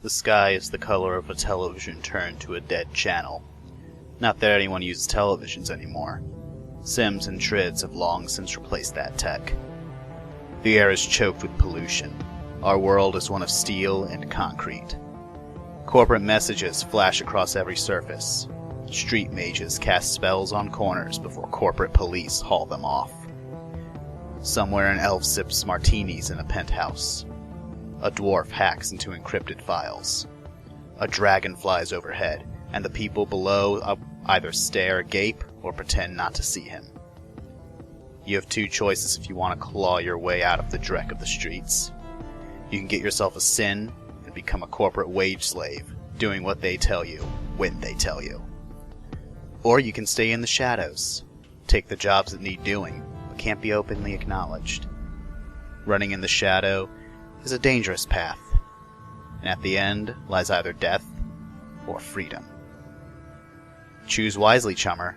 The sky is the color of a television turned to a dead channel. Not that anyone uses televisions anymore. Sims and Trids have long since replaced that tech. The air is choked with pollution. Our world is one of steel and concrete. Corporate messages flash across every surface. Street mages cast spells on corners before corporate police haul them off. Somewhere an elf sips martinis in a penthouse. A dwarf hacks into encrypted files. A dragon flies overhead, and the people below either stare, gape, or pretend not to see him. You have two choices if you want to claw your way out of the dreck of the streets. You can get yourself a sin and become a corporate wage slave, doing what they tell you, when they tell you. Or you can stay in the shadows, take the jobs that need doing, but can't be openly acknowledged. Running in the shadow is a dangerous path, and at the end lies either death or freedom. Choose wisely, chummer.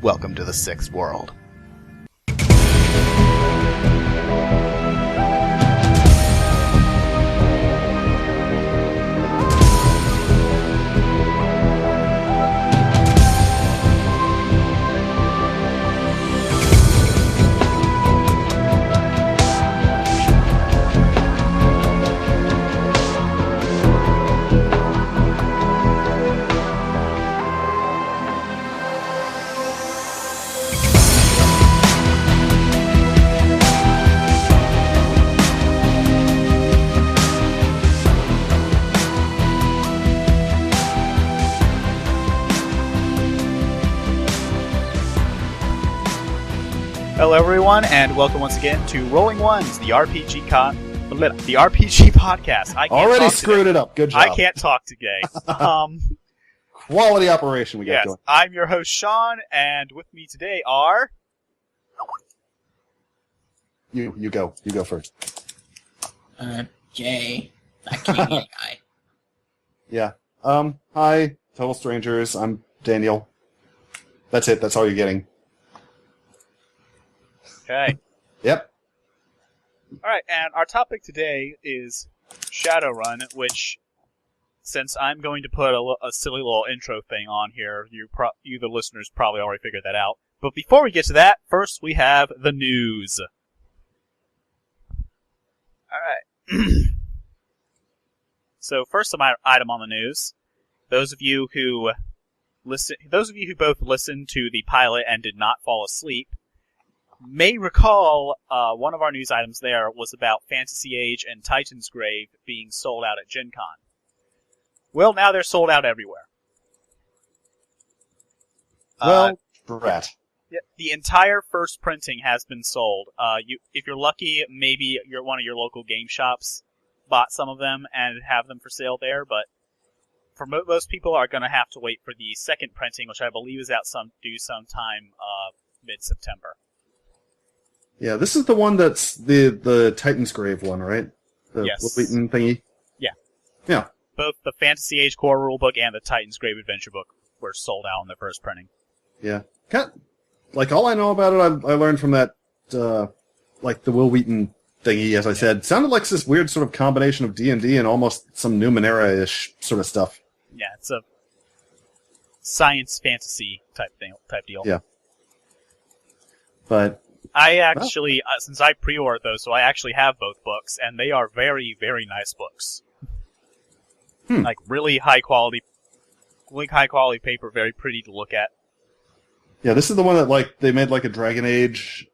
Welcome to the Sixth World. Hello everyone, and welcome once again to Rolling Ones, the RPG podcast. I can't Already screwed today. It up. Good job. I can't talk today. Quality operation we got yes, going. I'm your host Sean, and with me today are You go first. Jay, that Canadian guy. Yeah. Hi, total strangers. I'm Daniel. That's it. That's all you're getting. Okay. Yep. Alright, and our topic today is Shadowrun, which, since I'm going to put a silly little intro thing on here, you the listeners probably already figured that out. But before we get to that, first we have the news. Alright. So first item on the news, those of you who both listened to the pilot and did not fall asleep may recall one of our news items there was about Fantasy Age and Titan's Grave being sold out at Gen Con. Well, now they're sold out everywhere. Brett. Yeah, the entire first printing has been sold. If you're lucky, maybe one of your local game shops bought some of them and have them for sale there, but for most people are going to have to wait for the second printing, which I believe is due sometime mid-September. Yeah, this is the one that's the Titan's Grave one, right? The Yes. Wheaton thingy? Yeah. Yeah. Both the Fantasy Age core rulebook and the Titan's Grave adventure book were sold out in their first printing. Yeah. All I know about it, I learned from that, the Will Wheaton thingy, as I said. Sounded like this weird sort of combination of D&D and almost some Numenera-ish sort of stuff. Yeah, it's a science fantasy type deal. Yeah. But I actually, since I pre-ordered those, so I actually have both books, and they are very, very nice books. Like really high quality paper, very pretty to look at. yeah, this is the one that they made a Dragon Age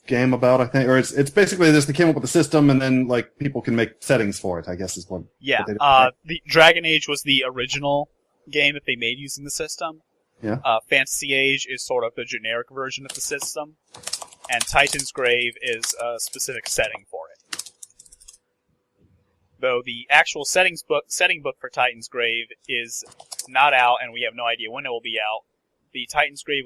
game about, I think, or it's basically this. They came up with a system, and then people can make settings for it. I guess is what. Yeah, what they did. the Dragon Age was the original game that they made using the system. Yeah. Fantasy Age is sort of the generic version of the system, and Titan's Grave is a specific setting for it. Though the actual setting book for Titan's Grave is not out, and we have no idea when it will be out. The Titan's Grave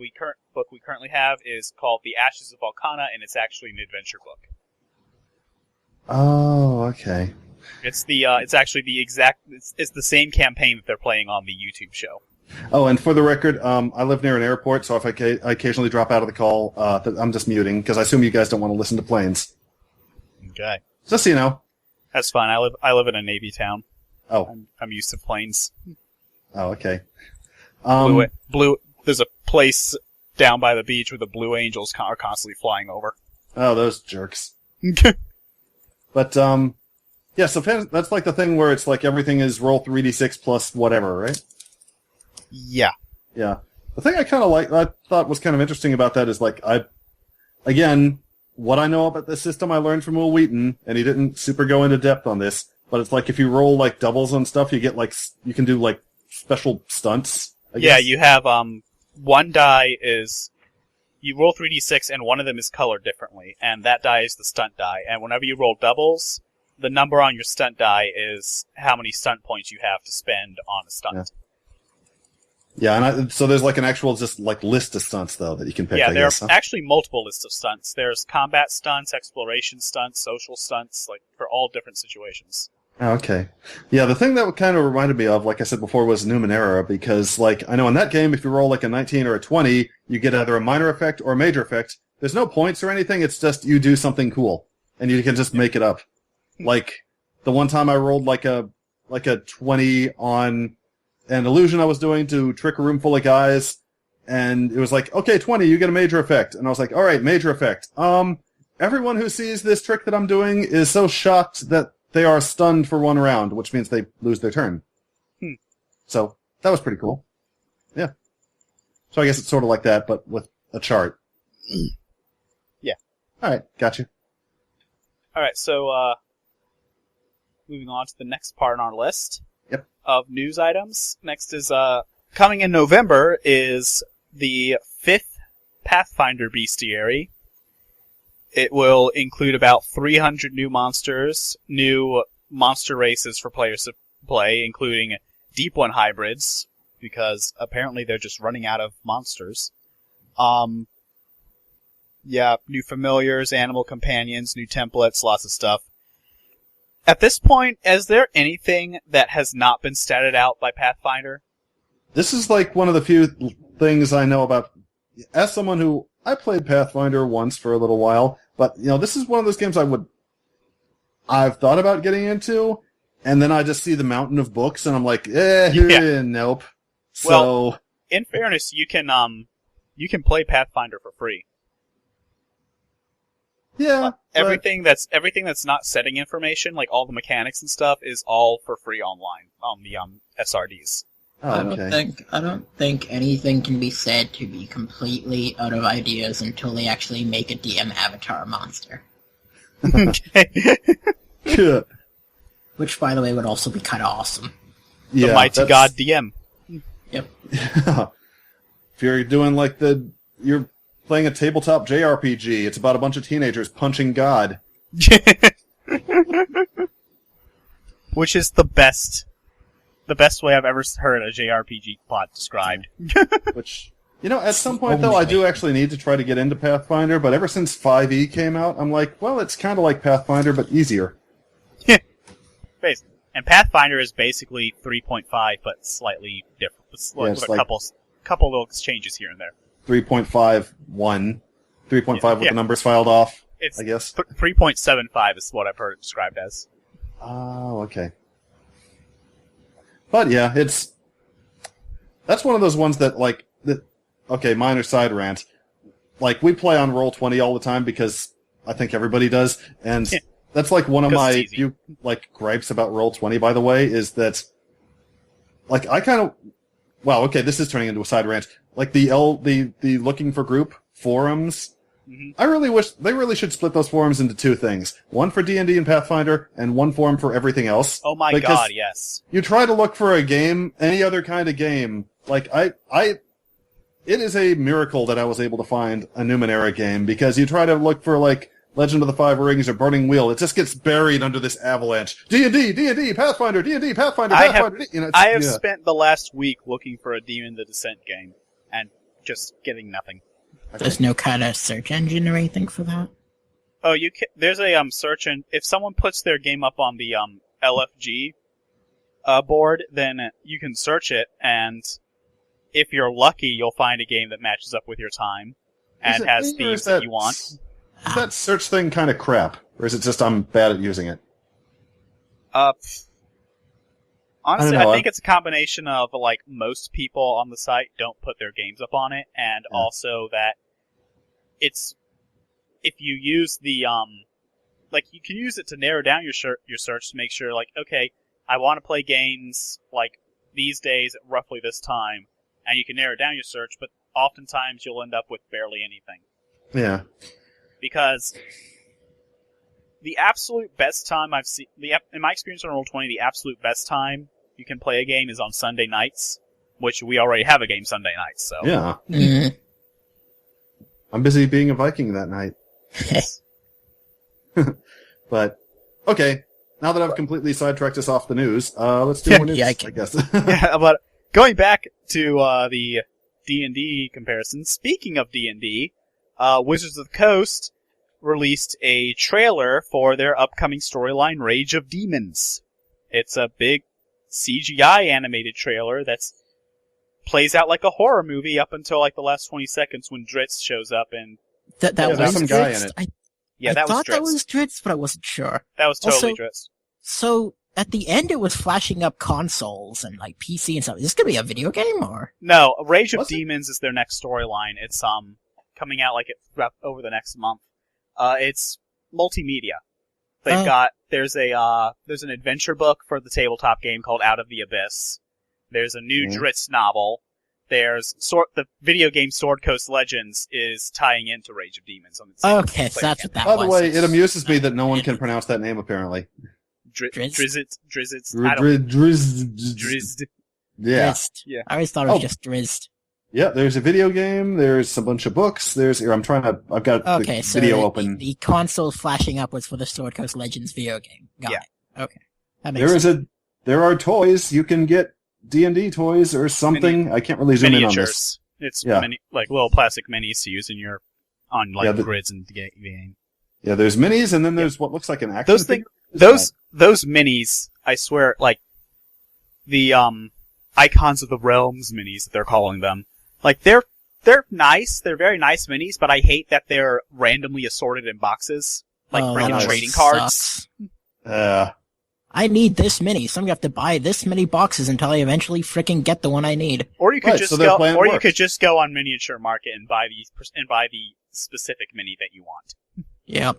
book we currently have is called The Ashes of Volcana, and it's actually an adventure book. Oh, okay. It's the it's the same campaign that they're playing on the YouTube show. Oh, and for the record, I live near an airport, so if I occasionally drop out of the call, I'm just muting, because I assume you guys don't want to listen to planes. Okay. Just so you know. That's fine. I live in a Navy town. Oh. I'm used to planes. Oh, okay. Blue. There's a place down by the beach where the Blue Angels are constantly flying over. Oh, those jerks. But, yeah, so that's like the thing where it's like everything is roll 3d6 plus whatever, right? Yeah. Yeah. The thing I thought was kind of interesting about that is like, again, what I know about this system I learned from Will Wheaton, and he didn't super go into depth on this, but it's like if you roll like doubles on stuff, you get like, you can do like special stunts, I guess. Yeah, you have, one die is, you roll 3d6 and one of them is colored differently, and that die is the stunt die, and whenever you roll doubles, the number on your stunt die is how many stunt points you have to spend on a stunt. Yeah, and so there's like an actual just like list of stunts though that you can pick. Yeah, I there guess, are actually multiple lists of stunts. There's combat stunts, exploration stunts, social stunts, like for all different situations. Oh, okay. Yeah, the thing that kind of reminded me of, like I said before, was Numenera, because like I know in that game, if you roll like a 19 or a 20, you get either a minor effect or a major effect. There's no points or anything. It's just you do something cool, and you can just make it up. Like the one time I rolled like a 20 on an illusion I was doing to trick a room full of guys, and it was like, okay, 20, you get a major effect. And I was like, all right, major effect. Everyone who sees this trick that I'm doing is so shocked that they are stunned for one round, which means they lose their turn. So that was pretty cool. Yeah. So I guess it's sort of like that, but with a chart. Yeah. All right, gotcha. All right, so moving on to the next part on our list. Yep. Of news items. Next is coming in November is the 5th Pathfinder Bestiary. It will include about 300 new monsters, new monster races for players to play, including Deep One hybrids, because apparently they're just running out of monsters. Yeah, new familiars, animal companions, new templates, lots of stuff. At this point, is there anything that has not been statted out by Pathfinder? This is like one of the few things I know about. As someone who I played Pathfinder once for a little while, but this is one of those games I've thought about getting into, and then I just see the mountain of books, and I'm like, nope. Well, in fairness, you can play Pathfinder for free. Yeah. Everything that's not setting information, like all the mechanics and stuff, is all for free online on the SRDs. Oh, okay. I don't think anything can be said to be completely out of ideas until they actually make a DM avatar monster. Okay. Yeah. Which, by the way, would also be kind of awesome. The Mighty God DM. Yep. Yeah. If you're doing like you're playing a tabletop JRPG, it's about a bunch of teenagers punching God. Which is the best way I've ever heard a JRPG plot described. Which, at some point, though, I do actually need to try to get into Pathfinder, but ever since 5e came out, I'm like, well, it's kind of like Pathfinder, but easier. And Pathfinder is basically 3.5, but slightly different. With a couple little changes here and there. 3.51. 3.5 with the numbers filed off, I guess. 3.75 is what I've heard it described as. Oh, okay. But yeah, that's one of those ones that okay, minor side rant. Like, we play on Roll20 all the time because I think everybody does, and that's like one of my few gripes about Roll20, by the way, is that I kind of this is turning into a side rant. Like the looking for group forums, I really wish they really should split those forums into two things: one for D&D and Pathfinder, and one forum for everything else. Oh my god, yes! You try to look for a game, any other kind of game. It is a miracle that I was able to find a Numenera game, because you try to look for Legend of the Five Rings or Burning Wheel, it just gets buried under this avalanche. D&D, Pathfinder, D&D, Pathfinder, Pathfinder. I have spent the last week looking for a Demon the Descent game, and just getting nothing. There's no kind of search engine or anything for that? Oh, there's a search, and if someone puts their game up on the LFG board, then you can search it, and if you're lucky, you'll find a game that matches up with your time and has themes that you want. Is that search thing kind of crap, or is it just I'm bad at using it? Honestly, I don't know, I think it's a combination of like most people on the site don't put their games up on it, and also that it's if you use the like you can use it to narrow down your search to make sure like okay, I want to play games like these days at roughly this time, and you can narrow down your search, but oftentimes you'll end up with barely anything. Yeah. Because the absolute best time I've seen, in my experience on Roll20, the absolute best time you can play a game is on Sunday nights, which we already have a game Sunday nights. So Yeah. Mm. I'm busy being a Viking that night. But, okay. Now that I've completely sidetracked us off the news, let's do more news, I guess. Yeah, but going back to the D&D comparison, speaking of D&D, Wizards of the Coast released a trailer for their upcoming storyline, Rage of Demons. It's a big CGI animated trailer that's plays out like a horror movie up until like the last 20 seconds when Dritz shows up and That there's was some guy in Dritz? it. yeah, that I was thought Dritz. that was Dritz, but I wasn't sure. That was totally Also- Dritz. So, at the end it was flashing up consoles and like PC and stuff. Is this gonna be a video game or? No, Rage of Was it? Demons is their next storyline. It's coming out like over the next month. It's multimedia. They've got there's an adventure book for the tabletop game called Out of the Abyss. There's a new Dritz novel. There's the video game Sword Coast Legends is tying into Rage of Demons on its Okay, so that's what that By was. the way, it amuses me that no one can pronounce that name, apparently. Drizzit. Drizzt. Yeah. Drizzt. Yeah. I always thought it was just Drizzt. Yeah, there's a video game, there's a bunch of books, I've got Okay, the so video open. The console flashing up was for the Sword Coast Legends video game. Got it. Okay. That makes sense. There are toys, you can get D&D toys or something. I can't really zoom in on this. It's Yeah. like little plastic minis to use on grids in the game. Yeah, there's minis, and then there's what looks like an action Those figure. those minis, I swear, like the Icons of the Realms minis that they're calling them. Like they're nice, they're very nice minis, but I hate that they're randomly assorted in boxes, like Oh, freaking that trading sucks. cards. I need this many, so I'm gonna have to buy this many boxes until I eventually frickin' get the one I need. Or you could Right, just so their go, plan or you works. could just go on Miniature Market and buy the specific mini that you want. Yep.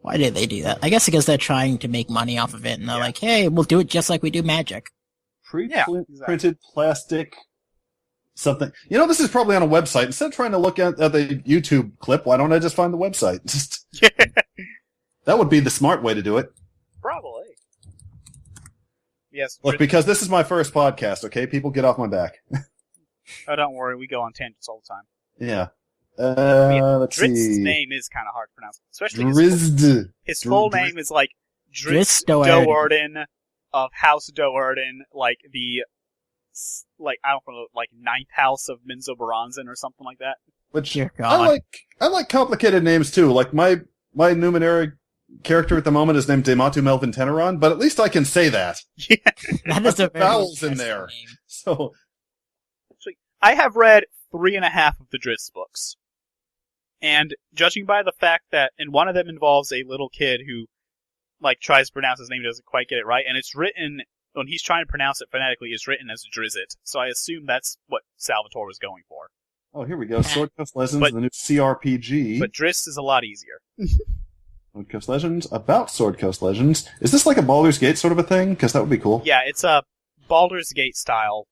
Why did they do that? I guess because they're trying to make money off of it, and they're like, hey, we'll do it just like we do Magic. Pre-printed plastic something. You know, this is probably on a website. Instead of trying to look at the YouTube clip, why don't I just find the website? That would be the smart way to do it. Probably. Yes. Look, because this is my first podcast, okay? People get off my back. Oh, don't worry, we go on tangents all the time. Yeah. Let's Dritz's see. name is kind of hard to pronounce, especially Drizzt. his full name is like Drizzt Do'Urden. Do'Urden of House Do'Urden, like I don't know, like ninth house of Minzo Baranzan or something like that. Which Dear God. I like complicated names too. Like my Numenera character at the moment is named Dematu Melvin Teneron, but at least I can say that. Yeah. That is a very vowels in interesting there. name. So I have read 3.5 of the Drizzt books. And judging by the fact that, and one of them involves a little kid who, like, tries to pronounce his name and doesn't quite get it right, and it's written, when he's trying to pronounce it phonetically, it's written as Drizzit. So I assume that's what Salvatore was going for. oh, here we go. Sword Coast Legends, the new CRPG. But Drizzt is a lot easier. Sword Coast Legends, about Sword Coast Legends. Is this like a Baldur's Gate sort of a thing? Because that would be cool. Yeah, it's a Baldur's Gate style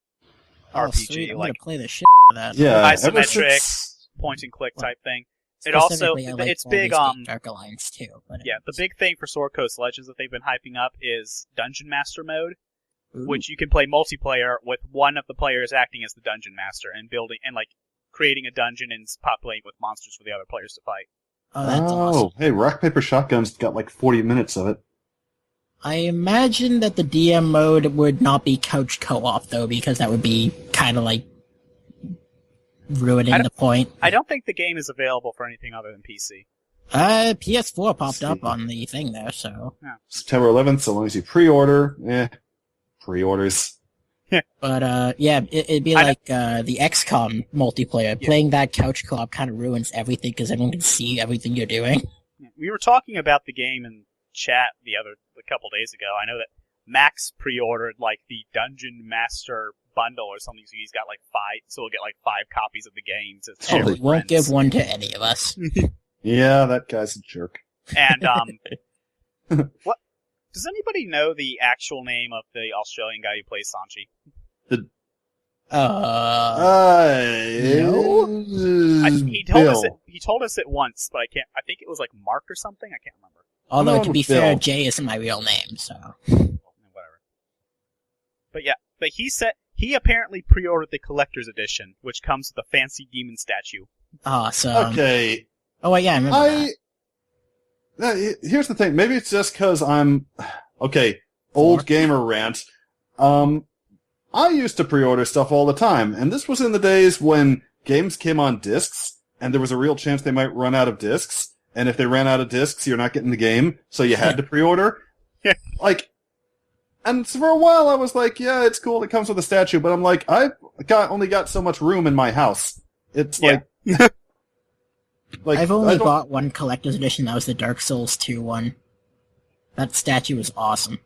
Oh, RPG, sweet. I'm like gonna play the shit out of that. Yeah, ever isometric, since- point and click type thing. It also, Specifically, I like it's Baldur's big, Gate Dark Alliance too. But yeah, the big thing for Sword Coast Legends that they've been hyping up is Dungeon Master mode, Ooh. which you can play multiplayer with one of the players acting as the Dungeon Master and building, and like, creating a dungeon and populating with monsters for the other players to fight. Oh, that's awesome. Hey, Rock Paper Shotgun's got like 40 minutes of it. I imagine that the DM mode would not be couch co-op though, because that would be kind of like ruining the point. I don't think the game is available for anything other than PC. PS4 popped up on the thing there, so. Yeah. September 11th, so long as you pre-order. Pre-orders. But, yeah, it'd be like, the XCOM multiplayer. Yeah. Playing that couch co-op kind of ruins everything because everyone can see everything you're doing. We were talking about the game in chat a couple days ago. I know that Max pre-ordered like the Dungeon Master bundle or something, so he's got like 5, so he'll get like 5 copies of the game to share And with he won't friends. give one to any of us. Yeah, that guy's a jerk. And what does anybody know the actual name of the Australian guy who plays Sanchi? No? He told us it once, but I can't. I think it was like Mark or something. I can't remember. Although, No, to be Bill. fair, Jay isn't my real name, so... Whatever. But yeah, but he apparently pre-ordered the collector's edition, which comes with a fancy demon statue. Awesome. Okay, Oh, wait, yeah, I remember that. here's the thing. Maybe it's just because I'm... Okay, old gamer rant. I used to pre-order stuff all the time, and this was in the days when games came on discs, and there was a real chance they might run out of discs, and if they ran out of discs, you're not getting the game, so you had to pre-order. And for a while I was like, yeah, it's cool, it comes with a statue, but I'm like, only got so much room in my house. It's like... I've only bought one collector's edition, that was the Dark Souls 2 one. That statue was awesome.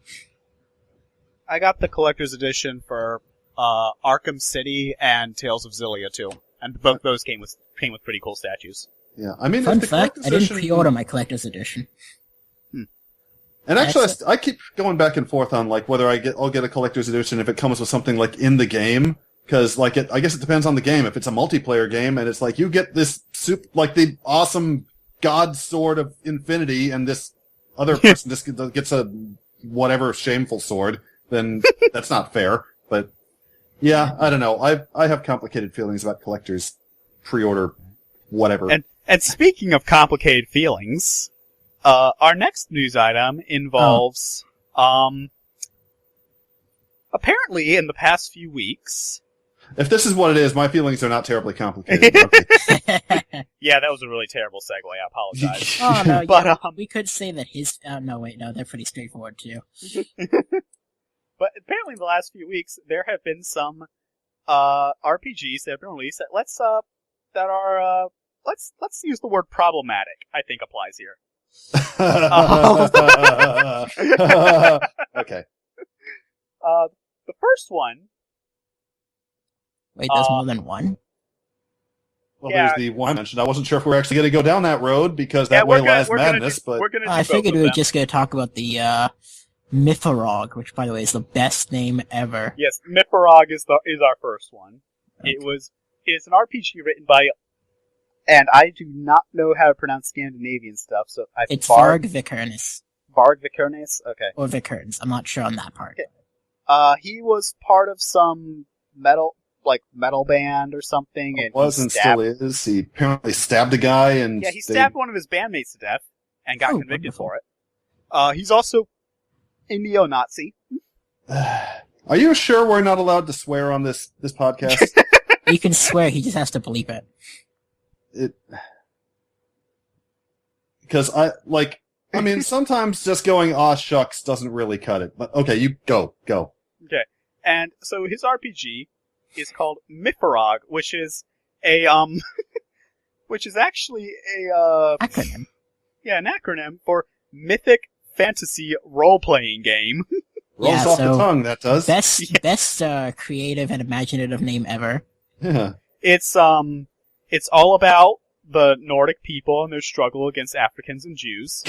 I got the collector's edition for Arkham City and Tales of Xillia too, and both those came with pretty cool statues. Yeah, I mean, Fun if the fact, collector's I didn't edition- pre-order my collector's edition. And actually, I keep going back and forth on like whether I'll get a collector's edition if it comes with something like in the game, because like I guess it depends on the game. If it's a multiplayer game and it's like you get this like the awesome God Sword of Infinity, and this other person just gets a whatever shameful sword, then that's not fair. But yeah, I don't know. I have complicated feelings about collectors pre-order whatever. And speaking of complicated feelings, our next news item involves apparently in the past few weeks. If this is what it is, my feelings are not terribly complicated. Okay. Yeah, that was a really terrible segue. I apologize. Oh, no, But, yeah, we could say that his... no, wait, no, they're pretty straightforward, too. But apparently in the last few weeks, there have been some RPGs that have been released that let's use the word problematic, I think applies here. Okay. The first one... Wait, there's more than one? Well, Yeah. there's the one I mentioned. I wasn't sure if we were actually going to go down that road because that way lies madness. But I figured we were just going to talk about the Mythorog, which, by the way, is the best name ever. Yes, Mythorog is our first one. Okay. It's an RPG written by, and I do not know how to pronounce Scandinavian stuff, so It's Varg Vikernes. Varg Vikernes? Okay. Or Vikernes. I'm not sure on that part. Okay. He was part of some metal band or something, and was and still is. He apparently stabbed a guy, and he stabbed one of his bandmates to death and got convicted wonderful. for it. He's also a neo-Nazi. Are you sure we're not allowed to swear on this podcast? You can swear, he just has to bleep it. Because I mean, sometimes just going "aw shucks" doesn't really cut it. But okay, you go. Okay, and so his RPG is called Mythorog, which is which is actually a Acronym. Yeah, an acronym for Mythic Fantasy Role-Playing Game. Rolls off the tongue, that does. Best creative and imaginative name ever. Yeah. It's all about the Nordic people and their struggle against Africans and Jews.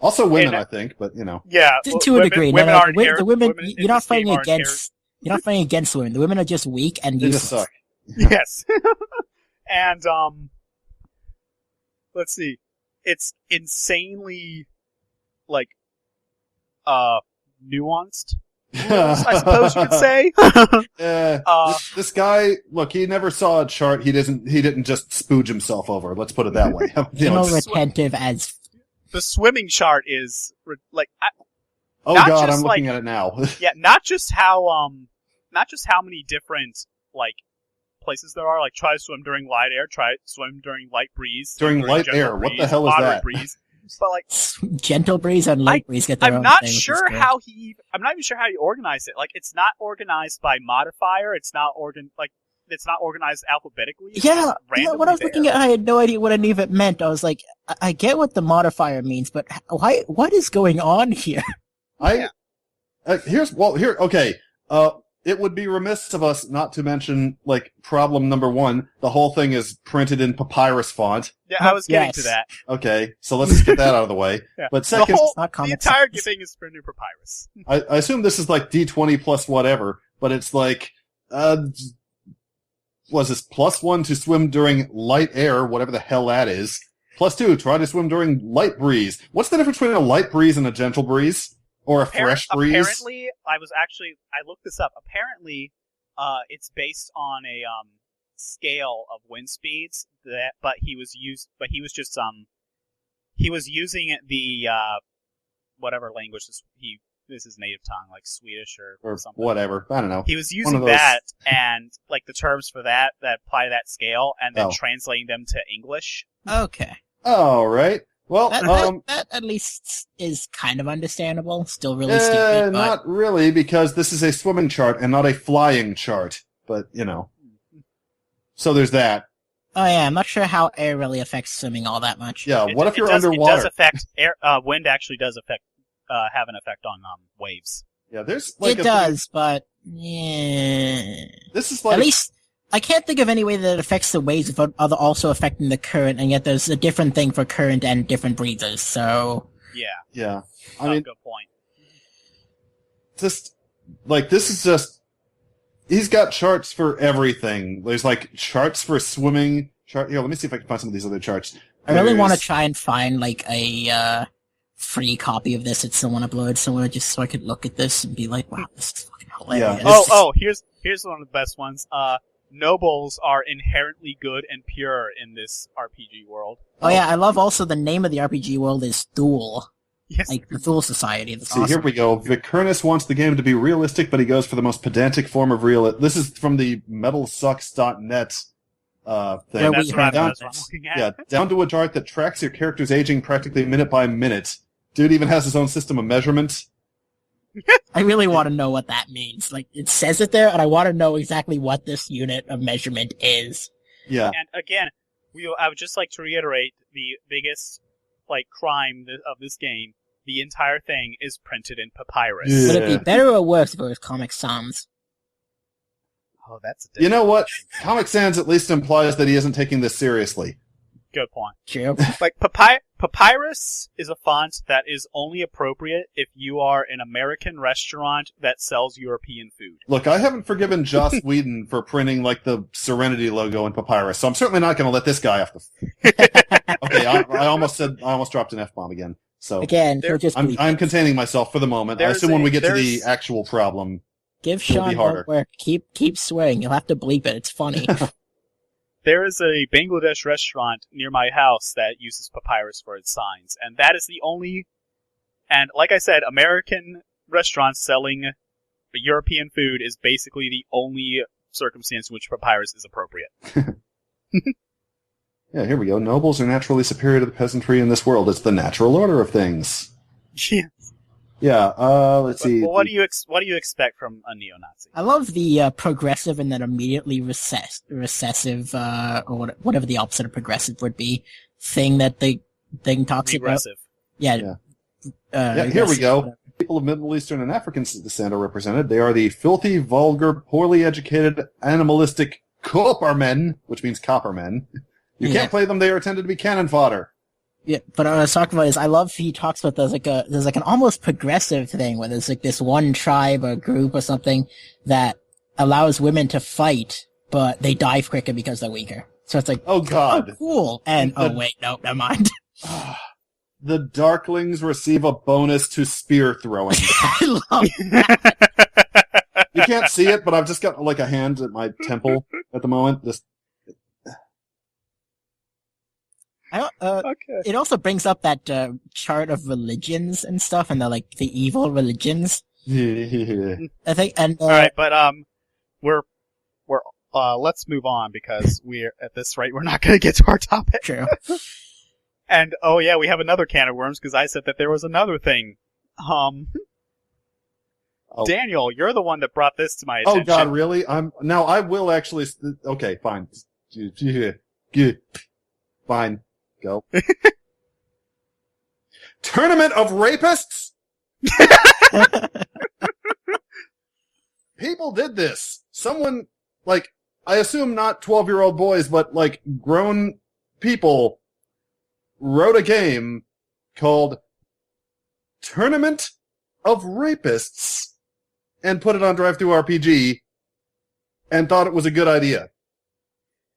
Also women, I think, but you know. Yeah, To a degree. Women No, aren't the women, you're not fighting You're not fighting against women. The women are just weak and They just useless. suck. Yes. And let's see. It's insanely nuanced, I suppose you could say. This guy, look, he never saw a chart. He didn't just spooge himself over. Let's put it that way. Retentive as... The swimming chart is oh not god, just I'm looking at it now. yeah, not just how many different places there are. Like try to swim during light air, try to swim during light breeze. During light air, what the hell is moderate that? Breeze. But gentle breeze and light breeze get their I'm own not thing, sure which is how I'm not even sure how he organized it. Like it's not organized by modifier. It's not organized alphabetically. It's Yeah, just when I was looking at it, I had no idea what any of it meant. I was like, I get what the modifier means, but why? What is going on here? Okay. It would be remiss of us not to mention, like, problem number one. The whole thing is printed in papyrus font. Yeah, I was getting to Yes. that. Okay, so let's just get that out of the way. Yeah. But second, not The Comic entire Sans. thing is printed in papyrus. I assume this is like D20 plus whatever, but it's like, was this +1 to swim during light air, whatever the hell that is. +2, try to swim during light breeze. What's the difference between a light breeze and a gentle breeze? Or a fresh breeze? Apparently, I looked this up. Apparently, it's based on a scale of wind speeds but he was using the whatever language this is his native tongue, like Swedish or something. Whatever. I don't know. He was using that and like the terms for that apply to that scale and then translating them to English. Okay. All right. Well, That at least is kind of understandable. Still really stupid, but... Not really, because this is a swimming chart and not a flying chart. But, So there's that. Oh yeah, I'm not sure how air really affects swimming all that much. Yeah, what if you're underwater? It does affect air. Wind actually does have an effect on waves. Yeah, there's like it does, but yeah. This is like at least I can't think of any way that it affects the waves without also affecting the current, and yet there's a different thing for current and different breezes. So yeah. I mean, good point. Just like this is just. He's got charts for everything. There's like charts for swimming. Here, let me see if I can find some of these other charts. I really want to try and find like a free copy of this. It's someone uploaded somewhere just so I could look at this and be like, wow, this is fucking hilarious. Yeah. Here's one of the best ones. Nobles are inherently good and pure in this RPG world. Oh yeah, I love also the name of the RPG world is Thule. Yes. Like the Thule Society. That's See, awesome. here we go. Vicurnus wants the game to be realistic, but he goes for the most pedantic form of real. This is from the metalsucks.net thing. Yeah, That's we what heard I'm that. looking at. Yeah, down to a chart that tracks your character's aging practically minute by minute. Dude even has his own system of measurement. I really want to know what that means. Like, it says it there, and I want to know exactly what this unit of measurement is. Yeah. And again, I would just like to reiterate the biggest crime of this game. The entire thing is printed in papyrus. Yeah. Would it be better or worse if it was Comic Sans? Oh, that's a You know what? question. Comic Sans at least implies that he isn't taking this seriously. Good point. True. Like papyrus is a font that is only appropriate if you are an American restaurant that sells European food. Look, I haven't forgiven Joss Whedon for printing like the Serenity logo in papyrus, so I'm certainly not going to let this guy off the. Okay, I almost dropped an F-bomb again. So Again, he'll just I'm containing myself for the moment. I assume when we get to the actual problem, give it'll be Sean harder. more work. Keep swearing. You'll have to bleep it. It's funny. There is a Bangladesh restaurant near my house that uses papyrus for its signs, and that is the only. And like I said, American restaurants selling European food is basically the only circumstance in which papyrus is appropriate. Yeah, here we go. Nobles are naturally superior to the peasantry in this world. It's the natural order of things. Yeah. Yeah, let's see. Well, what do you expect from a neo-Nazi? I love the progressive and then immediately recessive, or whatever the opposite of progressive would be, thing that the thing talks Regressive. about. Yeah, here we go. People of Middle Eastern and African descent are represented. They are the filthy, vulgar, poorly educated, animalistic coppermen, which means coppermen. You can't play them. They are intended to be cannon fodder. Yeah, but what I was talking about is I love he talks about there's like an almost progressive thing where there's like this one tribe or group or something that allows women to fight, but they die quicker because they're weaker. So it's like, Oh God. oh, cool. And wait, no, never mind. The Darklings receive a bonus to spear throwing. I love You can't see it, but I've just got like a hand at my temple at the moment. Okay. It also brings up that chart of religions and stuff, and the evil religions. I think, and All right, but we're let's move on because we're at this rate we're not going to get to our topic. true. And oh yeah, we have another can of worms because I said that there was another thing. Daniel, you're the one that brought this to my attention. Oh God, really? I will actually. Okay, fine. Fine. Go. Tournament of Rapists? People did this. Someone, like, I assume not 12-year-old boys, but, like, grown people wrote a game called Tournament of Rapists and put it on DriveThruRPG and thought it was a good idea.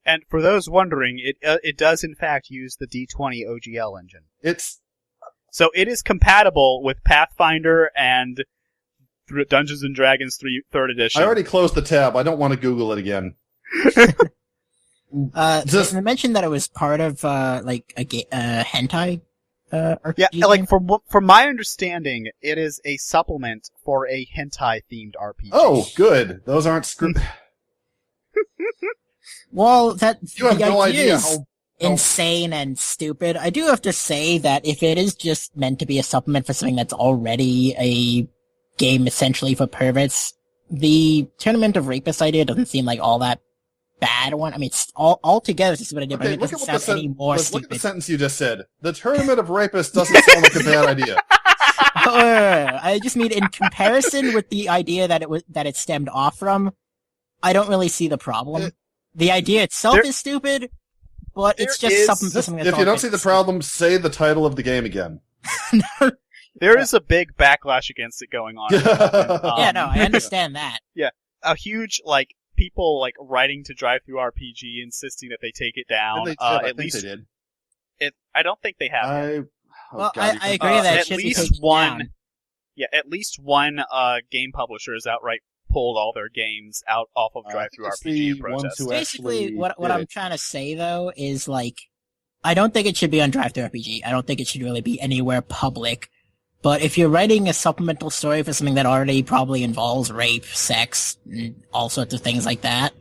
And for those wondering, it does in fact use the D20 OGL engine. So it is compatible with Pathfinder and Dungeons and Dragons 3rd edition. I already closed the tab. I don't want to Google it again. They mentioned that it was part of like a hentai RPG. Yeah, like from my understanding, it is a supplement for a hentai themed RPG. Oh, good. Those aren't Well, you have no idea is insane and stupid. I do have to say that if it is just meant to be a supplement for something that's already a game essentially for perverts, the Tournament of Rapists idea doesn't seem like all that bad one. I mean, it's altogether it's a stupid idea, but it doesn't sound any more stupid. Look at the sentence you just said. The Tournament of Rapists doesn't sound like a bad idea. I just mean in comparison with the idea that it stemmed off from, I don't really see the problem. The idea itself is stupid, but it's just something that's if you don't see the problem, say the title of the game again. There is a big backlash against it going on. Yeah, no, I understand that. Yeah, a huge, like, people, like, writing to DriveThruRPG insisting that they take it down. At least they did. I don't think they have. I agree that it should be taken down. Yeah, at least one game publisher has outright pulled all their games out off of DriveThruRPG in protest. Basically, what I'm trying to say, though, is, like, I don't think it should be on DriveThruRPG. I don't think it should really be anywhere public. But if you're writing a supplemental story for something that already probably involves rape, sex, and all sorts of things like that,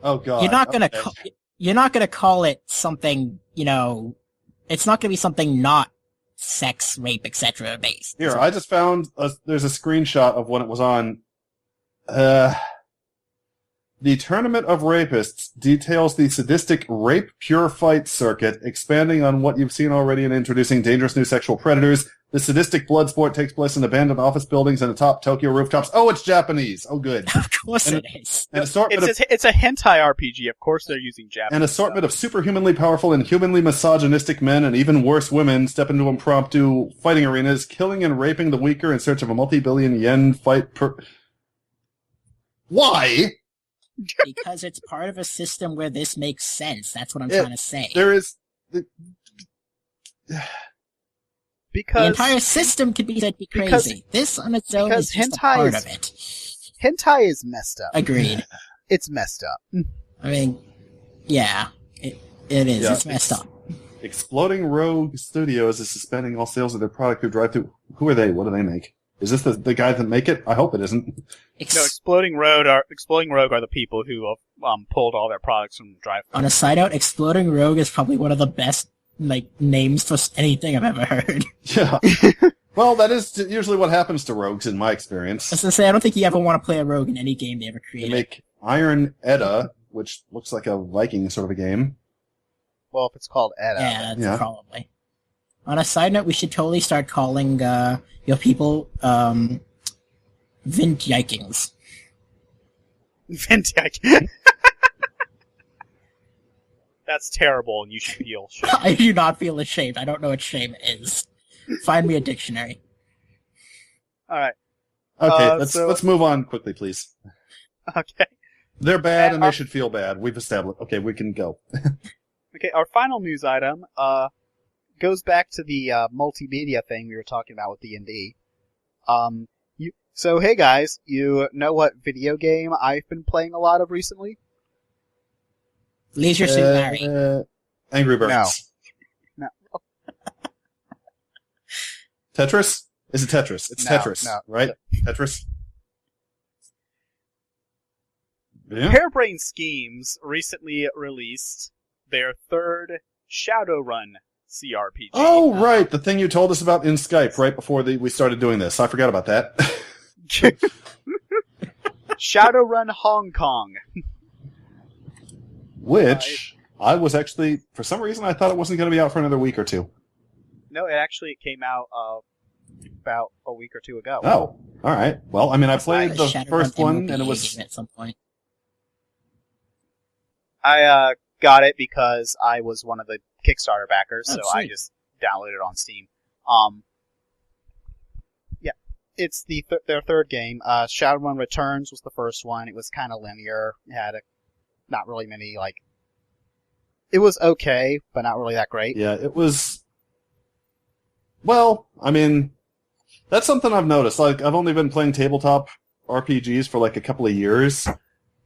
oh god, you're not gonna call it something. You know, it's not gonna be something not sex, rape, etc. based. Here, I just found there's a screenshot of when it was on. The Tournament of Rapists details the sadistic rape pure fight circuit, expanding on what you've seen already and introducing dangerous new sexual predators. The sadistic blood sport takes place in abandoned office buildings and atop Tokyo rooftops. Oh, it's Japanese. Oh, good. Of course it is. It's a hentai RPG. Of course they're using Japanese. An assortment of superhumanly powerful and humanly misogynistic men and even worse women step into impromptu fighting arenas, killing and raping the weaker in search of a multi-billion yen fight Why? Because it's part of a system where this makes sense. That's what I'm trying to say. There is... Because the entire system could be said to be crazy. This on its own is just a part of it. Hentai is messed up. Agreed. It's messed up. I mean, yeah, it is. Yeah, it's messed up. Exploding Rogue Studios is suspending all sales of their product through DriveThru. Who are they? What do they make? Is this the guys that make it? I hope it isn't. No, Exploding Rogue are the people who pulled all their products from DriveThru. On a side note, Exploding Rogue is probably one of the best names for anything I've ever heard. Yeah. Well, that is usually what happens to rogues in my experience. I was gonna say, I don't think you ever want to play a rogue in any game they ever created. They make Iron Edda, which looks like a Viking sort of a game. Well, if it's called Edda. Yeah, that's probably. On a side note, we should totally start calling your people Vindyikings. Vindyikings. That's terrible, and you should feel shame. I do not feel ashamed. I don't know what shame is. Find me a dictionary. All right. Okay, let's move on quickly, please. Okay. They're bad, and they should feel bad. We've established. Okay, we can go. Okay, our final news item goes back to the multimedia thing we were talking about with D&D. So, hey guys, you know what video game I've been playing a lot of recently? Leisure Suit Larry. Angry Birds. No. Tetris? Is it Tetris? It's Tetris, right? Tetris? Yeah. Harebrained Schemes recently released their third Shadowrun CRPG. Oh, right. The thing you told us about in Skype right before we started doing this. I forgot about that. Shadowrun Hong Kong. Which I was actually, for some reason, I thought it wasn't going to be out for another week or two. No, it came out about a week or two ago. Oh. All right. Well, I mean, I played the Shadowrun first one, MLBA and it was game at some point. I got it because I was one of the Kickstarter backers, Oh, so I sweet. just downloaded it on Steam. Yeah, it's their third game. Shadowrun Returns was the first one. It was kind of linear. It had not really many It was okay, but not really that great. yeah, it was. Well, I mean, that's something I've noticed. Like, I've only been playing tabletop RPGs for like a couple of years,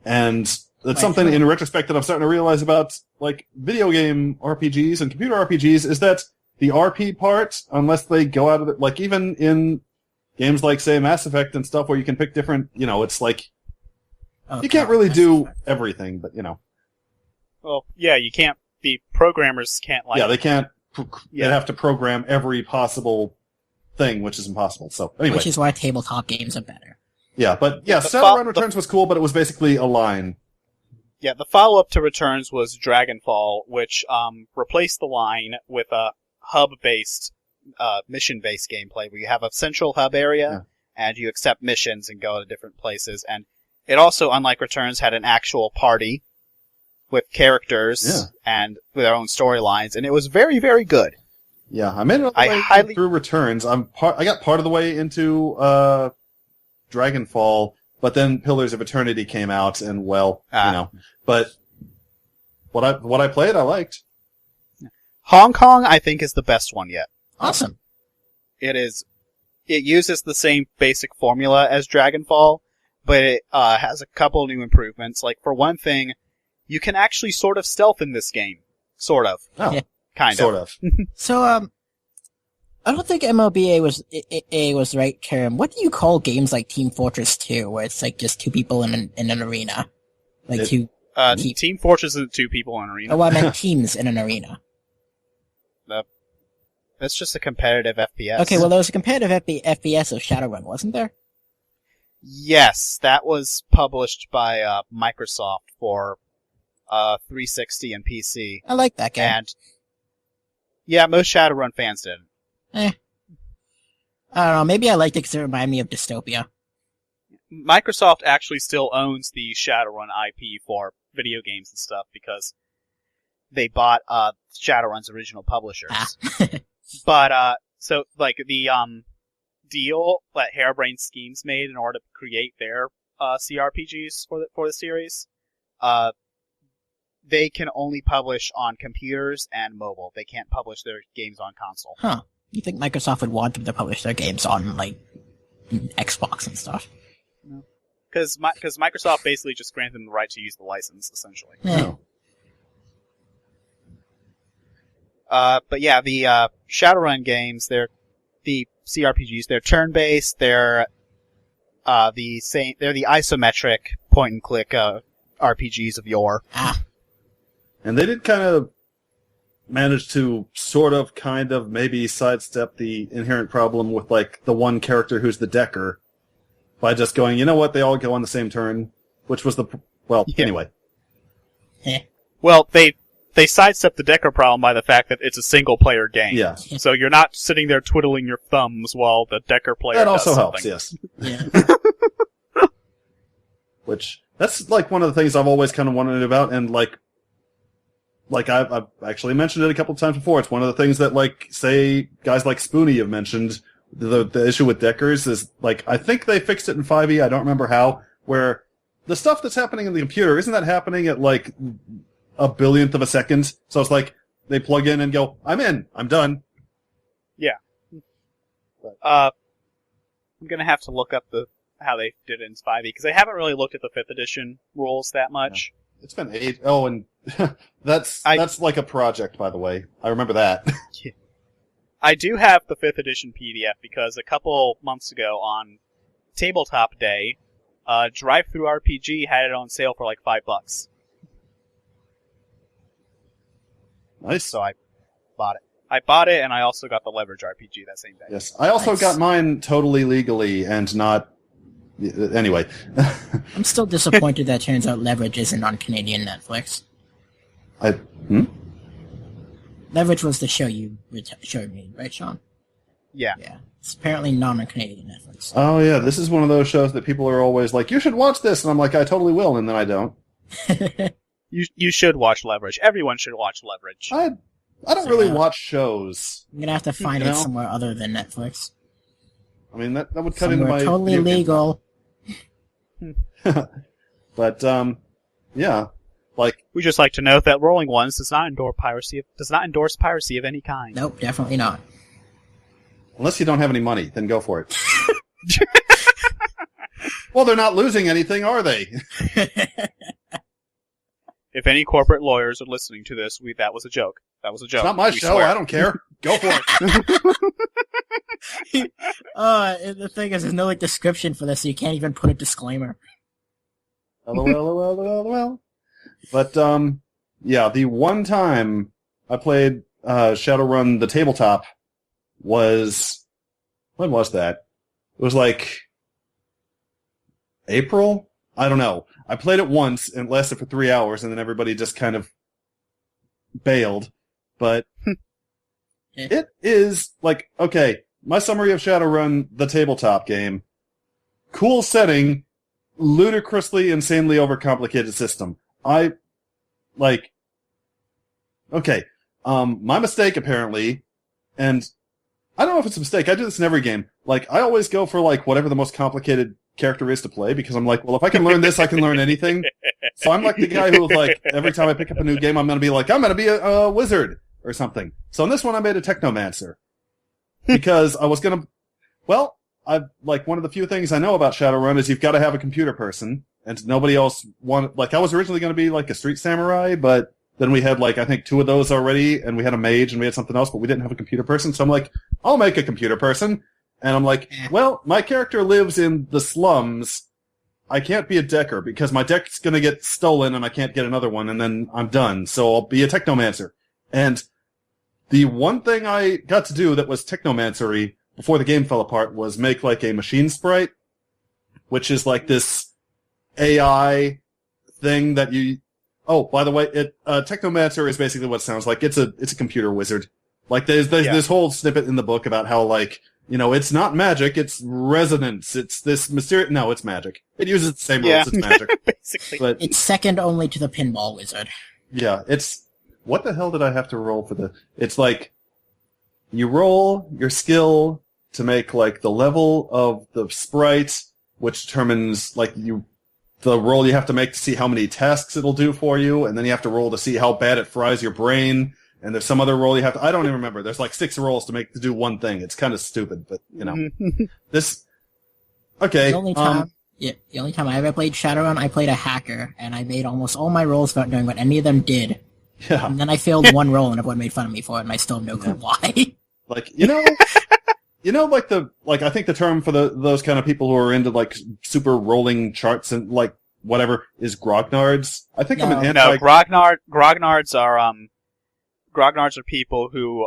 and that's something in retrospect that I'm starting to realize about like video game RPGs and computer RPGs is that the RP part, unless they go out of it, like even in games like say Mass Effect and stuff where you can pick different, it's like you can't really do everything, but Well, yeah, you can't. The programmers can't yeah, they can't. Yeah. They have to program every possible thing, which is impossible. So anyway, Which is why tabletop games are better. yeah, but yeah, The Shadowrun Returns was cool, but it was basically a line. Yeah, the follow-up to Returns was Dragonfall, which replaced the line with a hub-based, mission-based gameplay where you have a central hub area and you accept missions and go to different places. And it also, unlike Returns, had an actual party with characters and with their own storylines, and it was very, very good. Yeah, I made it all the way through Returns. I got part of the way into Dragonfall, but then Pillars of Eternity came out, and but what I played, I liked. Hong Kong, I think, is the best one yet. Awesome. It uses the same basic formula as Dragonfall, but it has a couple new improvements. Like, for one thing, you can actually sort of stealth in this game. Sort of. Oh, Yeah. kind of. Sort of. So, I don't think MLBA was the right term. What do you call games like Team Fortress 2, where it's like just two people in an arena? Team Fortress isn't two people in an arena. Oh, I meant teams in an arena. That's just a competitive FPS. Okay, well, there was a competitive FPS of Shadowrun, wasn't there? Yes, that was published by Microsoft for 360 and PC. I like that game. And yeah, most Shadowrun fans did. I don't know, maybe I liked it because it reminded me of Dystopia. Microsoft actually still owns the Shadowrun IP for video games and stuff because they bought Shadowrun's original publishers. But so like the deal that Harebrained Schemes made in order to create their CRPGs for the series, they can only publish on computers and mobile. They can't publish their games on console. Huh. You think Microsoft would want them to publish their games on, like, Xbox and stuff? Because Microsoft basically just granted them the right to use the license, essentially. Yeah. But yeah, the Shadowrun games, they're the CRPGs. They're turn-based. They're the isometric point-and-click RPGs of yore. And they did kind of manage to sort of, kind of, maybe sidestep the inherent problem with, like, the one character who's the decker by just going, you know what, they all go on the same turn, which was anyway. Well, they sidestep the decker problem by the fact that it's a single-player game. Yeah. So you're not sitting there twiddling your thumbs while the decker player That does also something. helps, yes. Yeah. Which, that's, like, one of the things I've always kind of wondered about, and, like I've actually mentioned it a couple of times before. It's one of the things that, like, say, guys like Spoonie have mentioned. The issue with deckers is, like, I think they fixed it in 5e, I don't remember how, where the stuff that's happening in the computer, isn't that happening at, like, a billionth of a second? So it's like, they plug in and go, I'm in, I'm done. Yeah. I'm gonna have to look up how they did it in 5e, because I haven't really looked at the 5th edition rules that much. Yeah. It's been 8. Oh, and that's like a project, by the way. I remember that. I do have the 5th edition PDF because a couple months ago on Tabletop Day, Drive-Thru RPG had it on sale for like $5. Nice. So I bought it. I bought it, and I also got the Leverage RPG that same day. Yes. I also got mine totally legally and not... Anyway. I'm still disappointed that turns out Leverage isn't on Canadian Netflix. Hmm? Leverage was the show you showed me, right, Sean? Yeah. Yeah. It's apparently not on Canadian Netflix. Oh yeah, this is one of those shows that people are always like, you should watch this, and I'm like, I totally will, and then I don't. You should watch Leverage. Everyone should watch Leverage. I don't really watch shows. I'm gonna have to find You it know? somewhere other than Netflix. I mean, that would cut into Somewhere my totally video game legal. But yeah, like We just like to note that Rolling Ones does not endorse piracy of any kind. Nope, definitely not. unless you don't have any money, then go for it. Well, they're not losing anything, are they? If any corporate lawyers are listening to this, that was a joke. That was a joke. It's not my We show. swear. I don't care. Go for it. The thing is, there's no like description for this, so you can't even put a disclaimer. LOL. But yeah, the one time I played Shadowrun the tabletop was, when was that? It was like April? I don't know. I played it once and it lasted for 3 hours, and then everybody just kind of bailed. But it is like, okay, my summary of Shadowrun the tabletop game: cool setting, ludicrously, insanely overcomplicated system. My mistake apparently, and I don't know if it's a mistake, I do this in every game. Like, I always go for like whatever the most complicated character is to play, because I'm like, well, if I can learn this, I can learn anything. So I'm like the guy who, like, every time I pick up a new game, I'm gonna be like, I'm gonna be a wizard or something. So in this one, I made a technomancer. Because I was gonna, well, one of the few things I know about Shadowrun is you've got to have a computer person, and nobody else wanted, like, I was originally gonna be like a street samurai, but then we had like, I think 2 of those already, and we had a mage and we had something else, but we didn't have a computer person, so I'm like, I'll make a computer person. And I'm like, well, my character lives in the slums. I can't be a decker because my deck's gonna get stolen and I can't get another one, and then I'm done. So I'll be a technomancer. And the one thing I got to do that was technomancery before the game fell apart was make like a machine sprite, which is like this AI thing that you... Oh, by the way, technomancer is basically what it sounds like. It's a computer wizard. Like, there's this whole snippet in the book about how, like, you know, it's not magic, it's resonance. It's this mysterious... No, it's magic. It uses the same rules, it's magic. Basically. But, It's second only to the pinball wizard. yeah, it's... What the hell did I have to roll for the... It's like, you roll your skill to make, like, the level of the sprite, which determines, like, the roll you have to make to see how many tasks it'll do for you, and then you have to roll to see how bad it fries your brain. And there's some other roll you have to... I don't even remember. There's like 6 rolls to do one thing. It's kind of stupid, but, you know. This... Okay. The only time I ever played Shadowrun, I played a hacker, and I made almost all my rolls without knowing what any of them did. Yeah. And then I failed one roll, and everyone made fun of me for it, and I still have no clue why. Like, you know... I think the term for those kind of people who are into, like, super rolling charts and, like, whatever, is grognards. I think I'm an anti... No, grognards are people who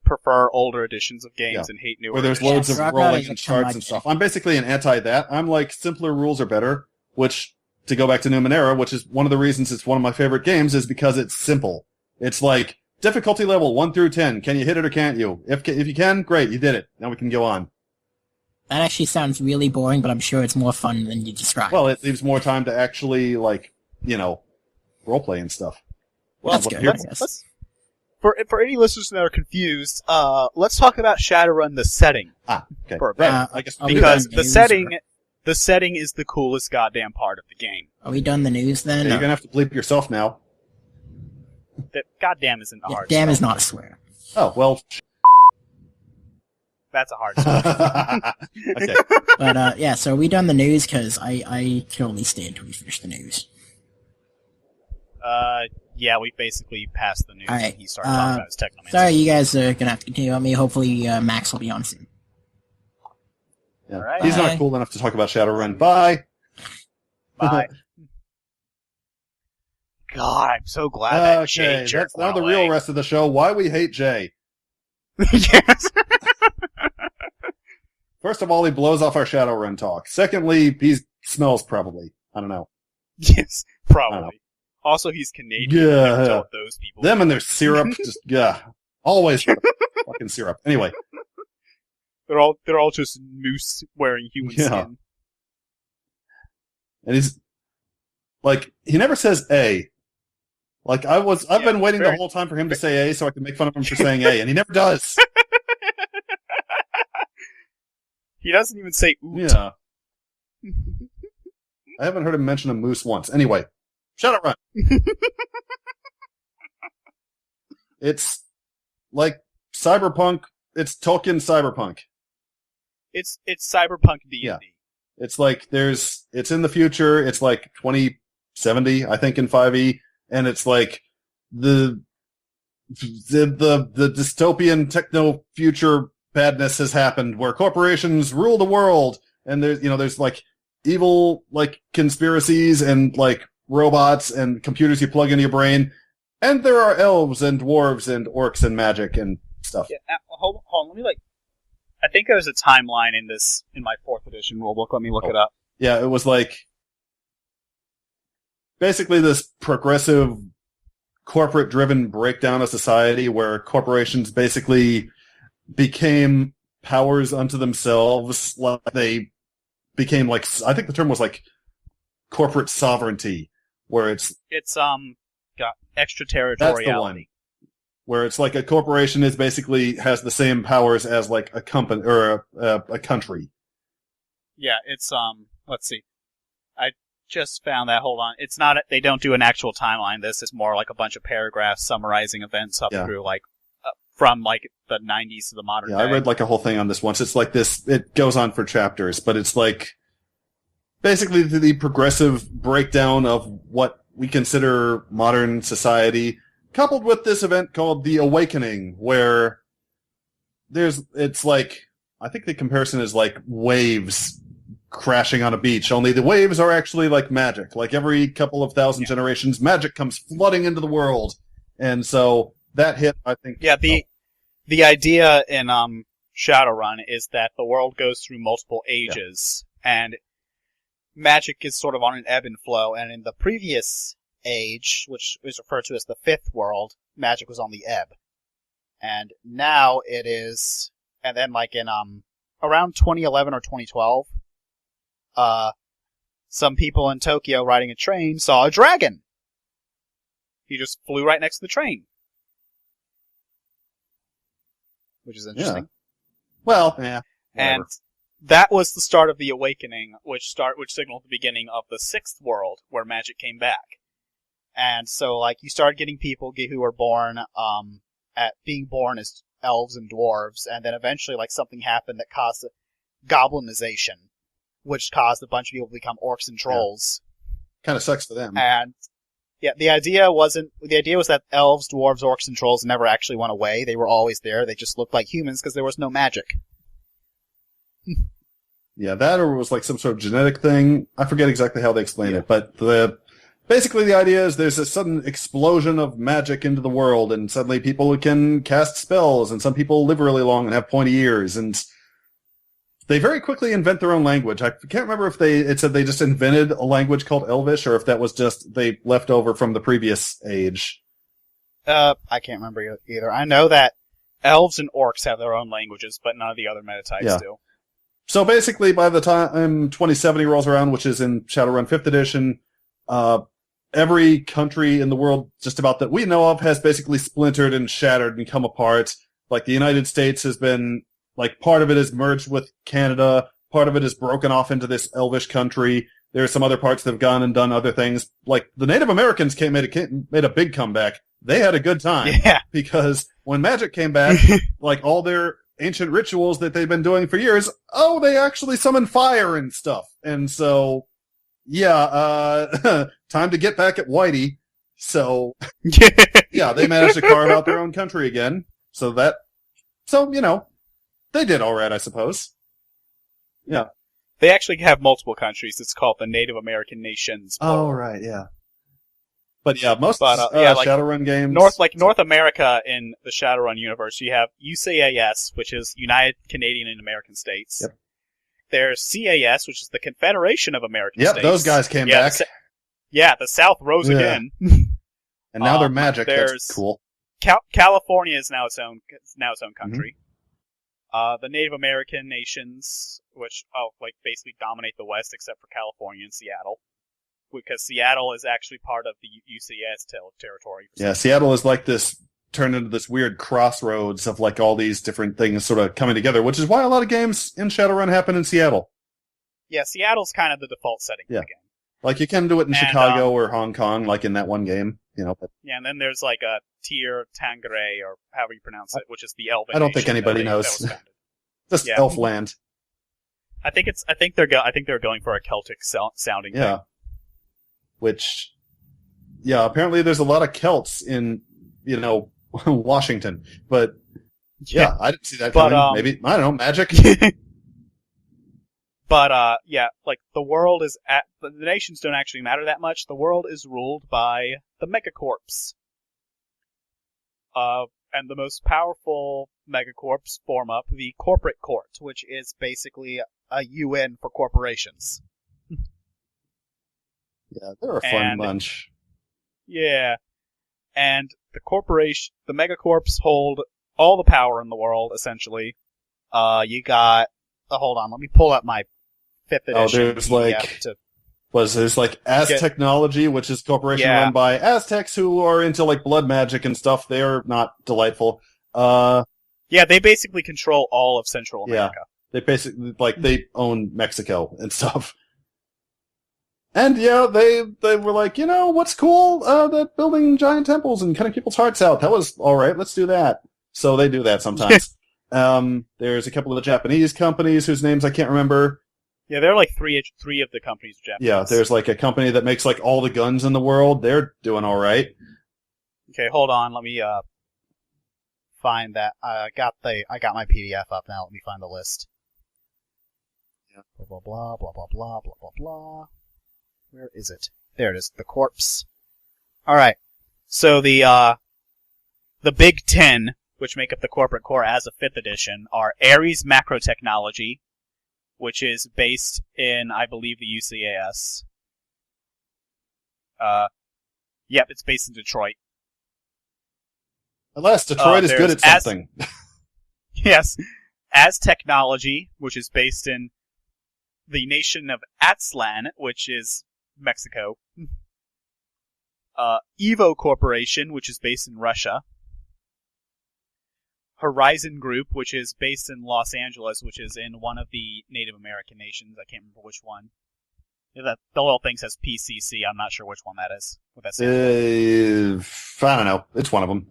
prefer older editions of games and hate newer where there's editions. loads of Grognard rolling is and a charts and curmudgeon. stuff. I'm basically an anti that. I'm like, simpler rules are better, which, to go back to Numenera, which is one of the reasons it's one of my favorite games, is because it's simple. It's like, difficulty level 1 through 10. Can you hit it or can't you? If you can, great, you did it. Now we can go on. That actually sounds really boring, but I'm sure it's more fun than you described. Well, it leaves more time to actually, like, you know, roleplay and stuff. Well, that's What good. you're- Yes. For any listeners that are confused, let's talk about Shadowrun the setting. Okay. For a Right. bit. I guess Are we Because done the news, setting is the coolest goddamn part of the game. Are we done the news then? you're gonna have to bleep yourself now. That goddamn isn't a Yeah, hard damn spell. is not a swear. Oh, well. That's a hard spell. Okay. But yeah, so are we done the news? Because I can only stay until we finish the news. Yeah, we basically passed the news All right, and he started talking about his technomancy. Sorry, you guys are gonna have to continue on me. Hopefully, Max will be on soon. Yeah. Alright. He's Bye. not cool enough to talk about Shadowrun. Bye. Bye. God, I'm so glad that Jay Okay, jerk that's now went the away. real rest of the show. Why we hate Jay. Yes. First of all, he blows off our Shadowrun talk. Secondly, he smells probably. I don't know. Yes, I don't know. probably. Also, he's Canadian. Yeah. You never tell what those people. Them and their syrup, just, yeah. Always fucking syrup. Anyway. They're all just moose wearing human skin. And he's like, he never says A. Like I've been waiting the whole time for him to say A so I can make fun of him for saying A, and he never does. He doesn't even say oot. Yeah. I haven't heard him mention a moose once. Anyway, Shadowrun. It's like cyberpunk. It's Tolkien cyberpunk. It's cyberpunk D&D. Yeah. It's like it's in the future. It's like 2070, I think, in 5e, and it's like the dystopian techno future badness has happened where corporations rule the world, and there's like evil like conspiracies and like robots and computers you plug into your brain, and there are elves and dwarves and orcs and magic and stuff. Yeah, hold on, let me I think there's a timeline in my 4th edition rulebook. Let me look it up. Yeah, it was like basically this progressive corporate-driven breakdown of society where corporations basically became powers unto themselves. Like they became like, I think the term was like corporate sovereignty, where it's got extraterritoriality. That's the one. Where it's like a corporation has the same powers as like a company or a country. Yeah, it's let's see. I just found that. Hold on. It's not. They don't do an actual timeline. This is more like a bunch of paragraphs summarizing events up through like from like the 90s to the modern day. I read like a whole thing on this once. It's like this. It goes on for chapters, but it's like basically the progressive breakdown of what we consider modern society, coupled with this event called The Awakening, where it's like, I think the comparison is like waves crashing on a beach, only the waves are actually like magic. Like every couple of thousand generations, magic comes flooding into the world. And so that hit, I think. Yeah, the idea in Shadowrun is that the world goes through multiple ages, and magic is sort of on an ebb and flow, and in the previous age, which is referred to as the 5th world, magic was on the ebb. And now it is, and then like in around 2011 or 2012, some people in Tokyo riding a train saw a dragon. He just flew right next to the train. Which is interesting. Yeah. Well, yeah. And that was the start of the Awakening, which signaled the beginning of the 6th world, where magic came back. And so, like, you started getting people who were born being born as elves and dwarves, and then eventually, like, something happened that caused goblinization, which caused a bunch of people to become orcs and trolls. Kind of sucks for them. And yeah, the idea was that elves, dwarves, orcs, and trolls never actually went away. They were always there. They just looked like humans because there was no magic. Yeah, that or it was like some sort of genetic thing. I forget exactly how they explain it, but basically the idea is there's a sudden explosion of magic into the world, and suddenly people can cast spells, and some people live really long and have pointy ears, and they very quickly invent their own language. I can't remember if it said they just invented a language called Elvish, or if that was just they left over from the previous age. I can't remember either. I know that elves and orcs have their own languages, but none of the other metatypes do. So basically, by the time 2070 rolls around, which is in Shadowrun 5th edition, every country in the world, just about that we know of, has basically splintered and shattered and come apart. Like the United States has been, like, part of it is merged with Canada, part of it is broken off into this elvish country. There are some other parts that have gone and done other things. Like, the Native Americans made a big comeback. They had a good time. Yeah. Because when magic came back, like, all their ancient rituals that they've been doing for years, they actually summon fire and stuff. And so, yeah, time to get back at Whitey. So, yeah, they managed to carve out their own country again. So, they did all right, I suppose. Yeah. They actually have multiple countries. It's called the Native American Nations. Oh, right, yeah. But yeah, most like Shadowrun games... North America in the Shadowrun universe, you have UCAS, which is United Canadian and American States. Yep. There's CAS, which is the Confederation of American States. Yep, those guys came back. The South rose again. And now they're magic. That's cool. California is now its own country. The Native American nations, which basically dominate the West except for California and Seattle, because Seattle is actually part of the UCS territory. Yeah, Seattle is like this, turned into this weird crossroads of like all these different things sort of coming together, which is why a lot of games in Shadowrun happen in Seattle. Yeah, Seattle's kind of the default setting for the game. Like you can do it in Chicago or Hong Kong, like in that one game, But yeah, and then there's like a Tir Tangere, or however you pronounce it, which is the Elven. I don't think nation anybody knows. Just elf land. I think they're going for a Celtic sounding thing. Which, apparently there's a lot of Celts in, Washington. But, I didn't see that coming. Maybe, I don't know, magic? But, the world is the nations don't actually matter that much. The world is ruled by the megacorps. And the most powerful megacorps form up the corporate court, which is basically a UN for corporations. Yeah, they're a fun bunch. Yeah. And the megacorps hold all the power in the world, essentially. You got, hold on, let me pull up my 5th edition. There's like Aztechnology, which is a corporation run by Aztecs who are into like blood magic and stuff. They are not delightful. They basically control all of Central America. Yeah, they basically they own Mexico and stuff. And they were like, what's cool? That building giant temples and cutting people's hearts out. That was all right. Let's do that. So they do that sometimes. There's a couple of Japanese companies whose names I can't remember. Yeah, there are like three of the companies are Japanese. Yeah, there's like a company that makes like all the guns in the world. They're doing all right. Okay, hold on. Let me find that. I got my PDF up now. Let me find the list. Yeah. Blah blah blah blah blah blah blah blah. Where is it? There it is. The corpse. All right. So the Big 10, which make up the corporate core as of 5th edition, are Ares Macro Technology, which is based in, I believe, the UCAS. It's based in Detroit. Alas, Detroit is good at something. Yes. Aztechnology, which is based in the nation of Aztlan, which is Mexico. Evo Corporation, which is based in Russia. Horizon Group, which is based in Los Angeles, which is in one of the Native American nations. I can't remember which one. The little thing says PCC. I'm not sure which one that is. What that stands for. I don't know. It's one of them.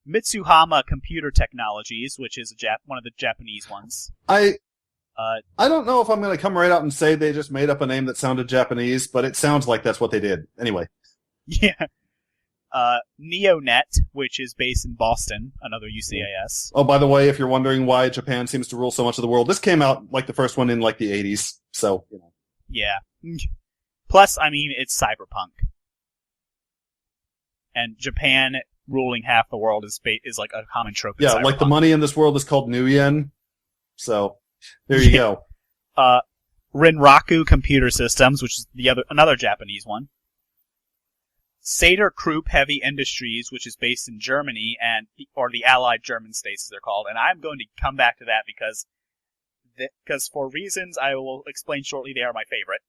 Mitsuhama Computer Technologies, which is one of the Japanese ones. I don't know if I'm going to come right out and say they just made up a name that sounded Japanese, but it sounds like that's what they did. Anyway. Yeah. NeoNet, which is based in Boston, another UCAS. Oh, by the way, if you're wondering why Japan seems to rule so much of the world, this came out like the first one in like the 80s, so, Yeah. Plus, I mean, it's cyberpunk. And Japan ruling half the world is like a common trope in cyberpunk. Like the money in this world is called New Yen, so there you go. Rinraku Computer Systems, which is another Japanese one. Sater Krupp Heavy Industries, which is based in Germany or the Allied German states, as they're called, and I'm going to come back to that because for reasons I will explain shortly, they are my favorite.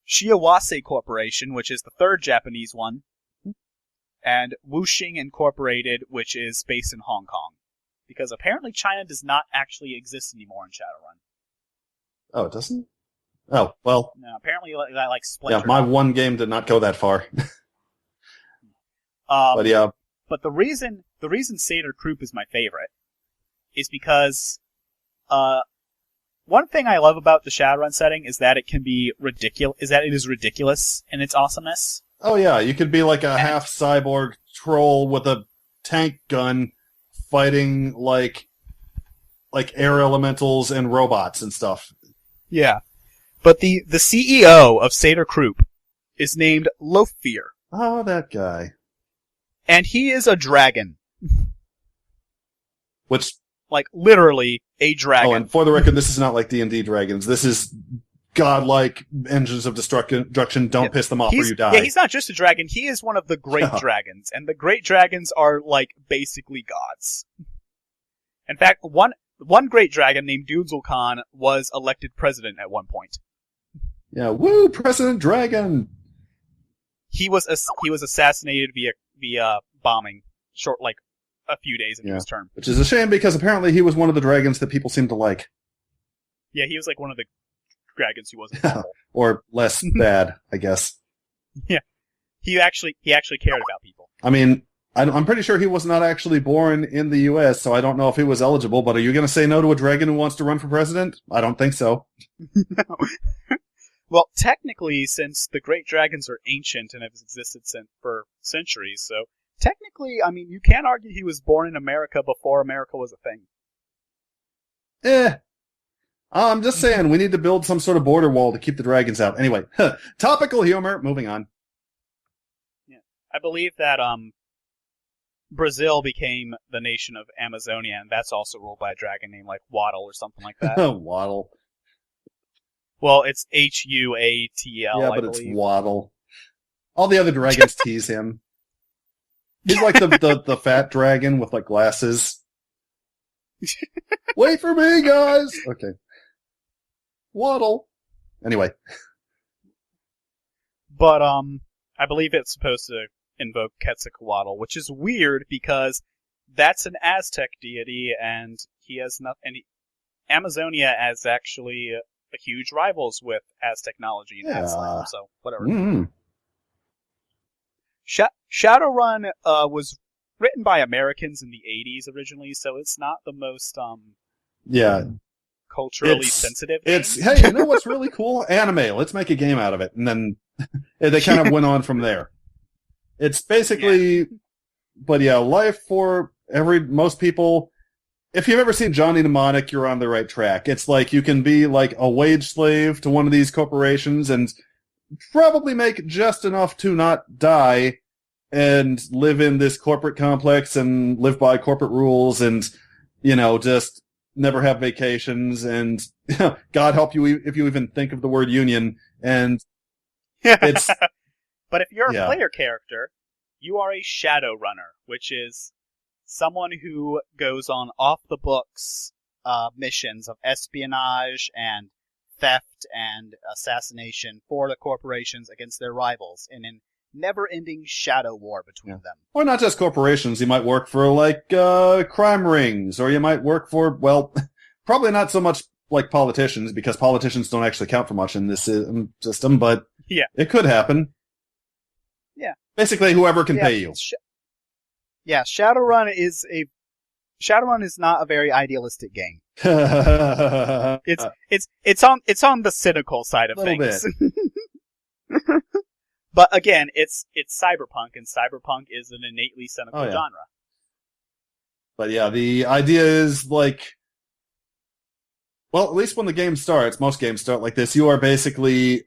Shiawase Corporation, which is the third Japanese one, and Wuxing Incorporated, which is based in Hong Kong, because apparently China does not actually exist anymore in Shadowrun. Oh, it doesn't? Oh, well. No, apparently that splintered. Yeah, my one game did not go that far. But yeah. But the reason Sater Krupp is my favorite is because one thing I love about the Shadowrun setting is that it can be ridiculous. Is that it is ridiculous in its awesomeness. Oh yeah, you could be like a half cyborg troll with a tank gun fighting like air elementals and robots and stuff. Yeah. But the CEO of Sater Krupp is named Lofir. Oh, that guy. And he is a dragon. Which... Like, literally a dragon. Oh, and for the record, this is not like D&D dragons. This is godlike engines of destruction. Don't piss them off or you die. Yeah, he's not just a dragon. He is one of the great dragons, and the great dragons are like basically gods. In fact, one great dragon named Doonzel Khan was elected president at one point. Yeah, woo, President Dragon. He was assassinated via bombing, like a few days into his term. Which is a shame because apparently he was one of the dragons that people seem to like. Yeah, he was like one of the dragons who wasn't awful. Or less bad, I guess. Yeah, he actually cared about people. I mean, I'm pretty sure he was not actually born in the U.S., so I don't know if he was eligible, but are you going to say no to a dragon who wants to run for president? I don't think so. No. Well, technically, since the great dragons are ancient and have existed for centuries, so technically, I mean, you can argue he was born in America before America was a thing. I'm just saying, we need to build some sort of border wall to keep the dragons out. Anyway, topical humor, moving on. Yeah, I believe that Brazil became the nation of Amazonia, and that's also ruled by a dragon named like Waddle or something like that. Waddle. Well, it's Huatl. Yeah, but it's Waddle. All the other dragons tease him. He's like the fat dragon with like glasses. Wait for me, guys. Okay. Waddle. Anyway. But I believe it's supposed to invoke Quetzalcoatl, which is weird because that's an Aztec deity, and he has nothing. And Amazonia has actually a huge rivals with Aztec technology in Aztec, so whatever. Mm. Shadowrun was written by Americans in the 80s originally, so it's not the most culturally sensitive game. Hey, you know what's really cool? Anime. Let's make a game out of it. And then they kind of went on from there. It's basically, but yeah, life for most people. If you've ever seen Johnny Mnemonic, you're on the right track. It's like you can be like a wage slave to one of these corporations and probably make just enough to not die and live in this corporate complex and live by corporate rules and, just never have vacations and God help you if you even think of the word union. And it's... But if you're a player character, you are a Shadowrunner, which is someone who goes on off-the-books missions of espionage and theft and assassination for the corporations against their rivals in a never-ending shadow war between them. Or not just corporations. You might work for, crime rings, or you might work for, probably not so much like politicians, because politicians don't actually count for much in this system, but it could happen. Yeah. Basically, whoever can pay you. Shadowrun is not a very idealistic game. It's on the cynical side of things. Bit. But again, it's cyberpunk, and cyberpunk is an innately cynical genre. But yeah, the idea is at least when the game starts, most games start like this. You are basically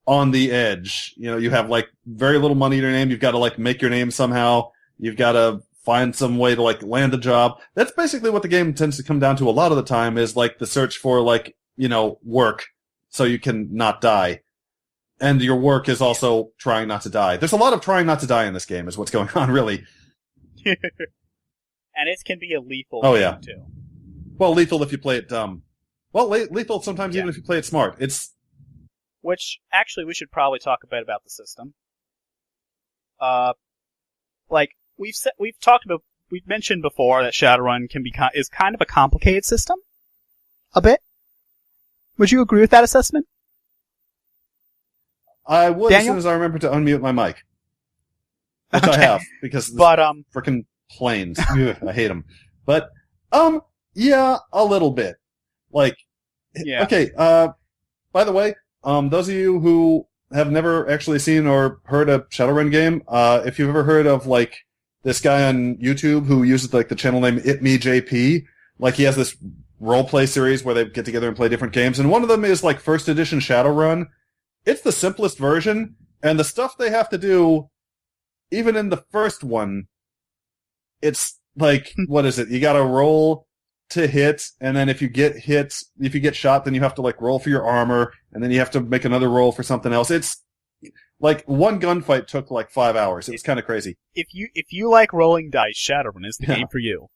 on the edge. You have very little money in your name. You've got to make your name somehow. You've got to find some way to land a job. That's basically what the game tends to come down to a lot of the time is the search for work so you can not die. And your work is also trying not to die. There's a lot of trying not to die in this game is what's going on, really. And it can be a lethal game, too. Well, lethal if you play it dumb. Well, lethal sometimes even if you play it smart. Which, actually, we should probably talk a bit about the system. We've mentioned before that Shadowrun is kind of a complicated system. A bit. Would you agree with that assessment? I would Daniel? as soon as I remember to unmute my mic. Which I have, because frickin' planes. Ugh, I hate them. But, yeah, a little bit. Okay, by the way, those of you who have never actually seen or heard a Shadowrun game, if you've ever heard of, this guy on YouTube who uses, the channel name ItMeJP, he has this role-play series where they get together and play different games, and one of them is, first edition Shadowrun. It's the simplest version, and the stuff they have to do, even in the first one, it's what is it? You gotta roll to hit, and then if you get shot, then you have to like roll for your armor, and then you have to make another roll for something else. It's like one gunfight took like 5 hours. It was kind of crazy. If you like rolling dice, Shadowrun is the Yeah. game for you.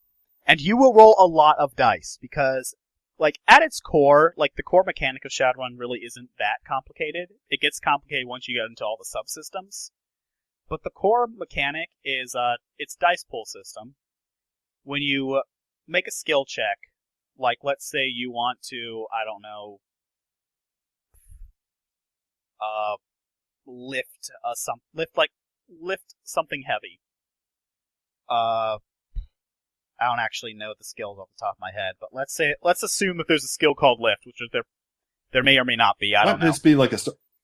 And you will roll a lot of dice because, like, at its core, like, the core mechanic of Shadowrun really isn't that complicated. It gets complicated once you get into all the subsystems. But the core mechanic is, it's dice pool system. When you make a skill check, like, let's say you want to, I don't know, lift something heavy. I don't actually know the skills off the top of my head, but let's assume that there's a skill called lift, which there may or may not be. I don't know. Might just be like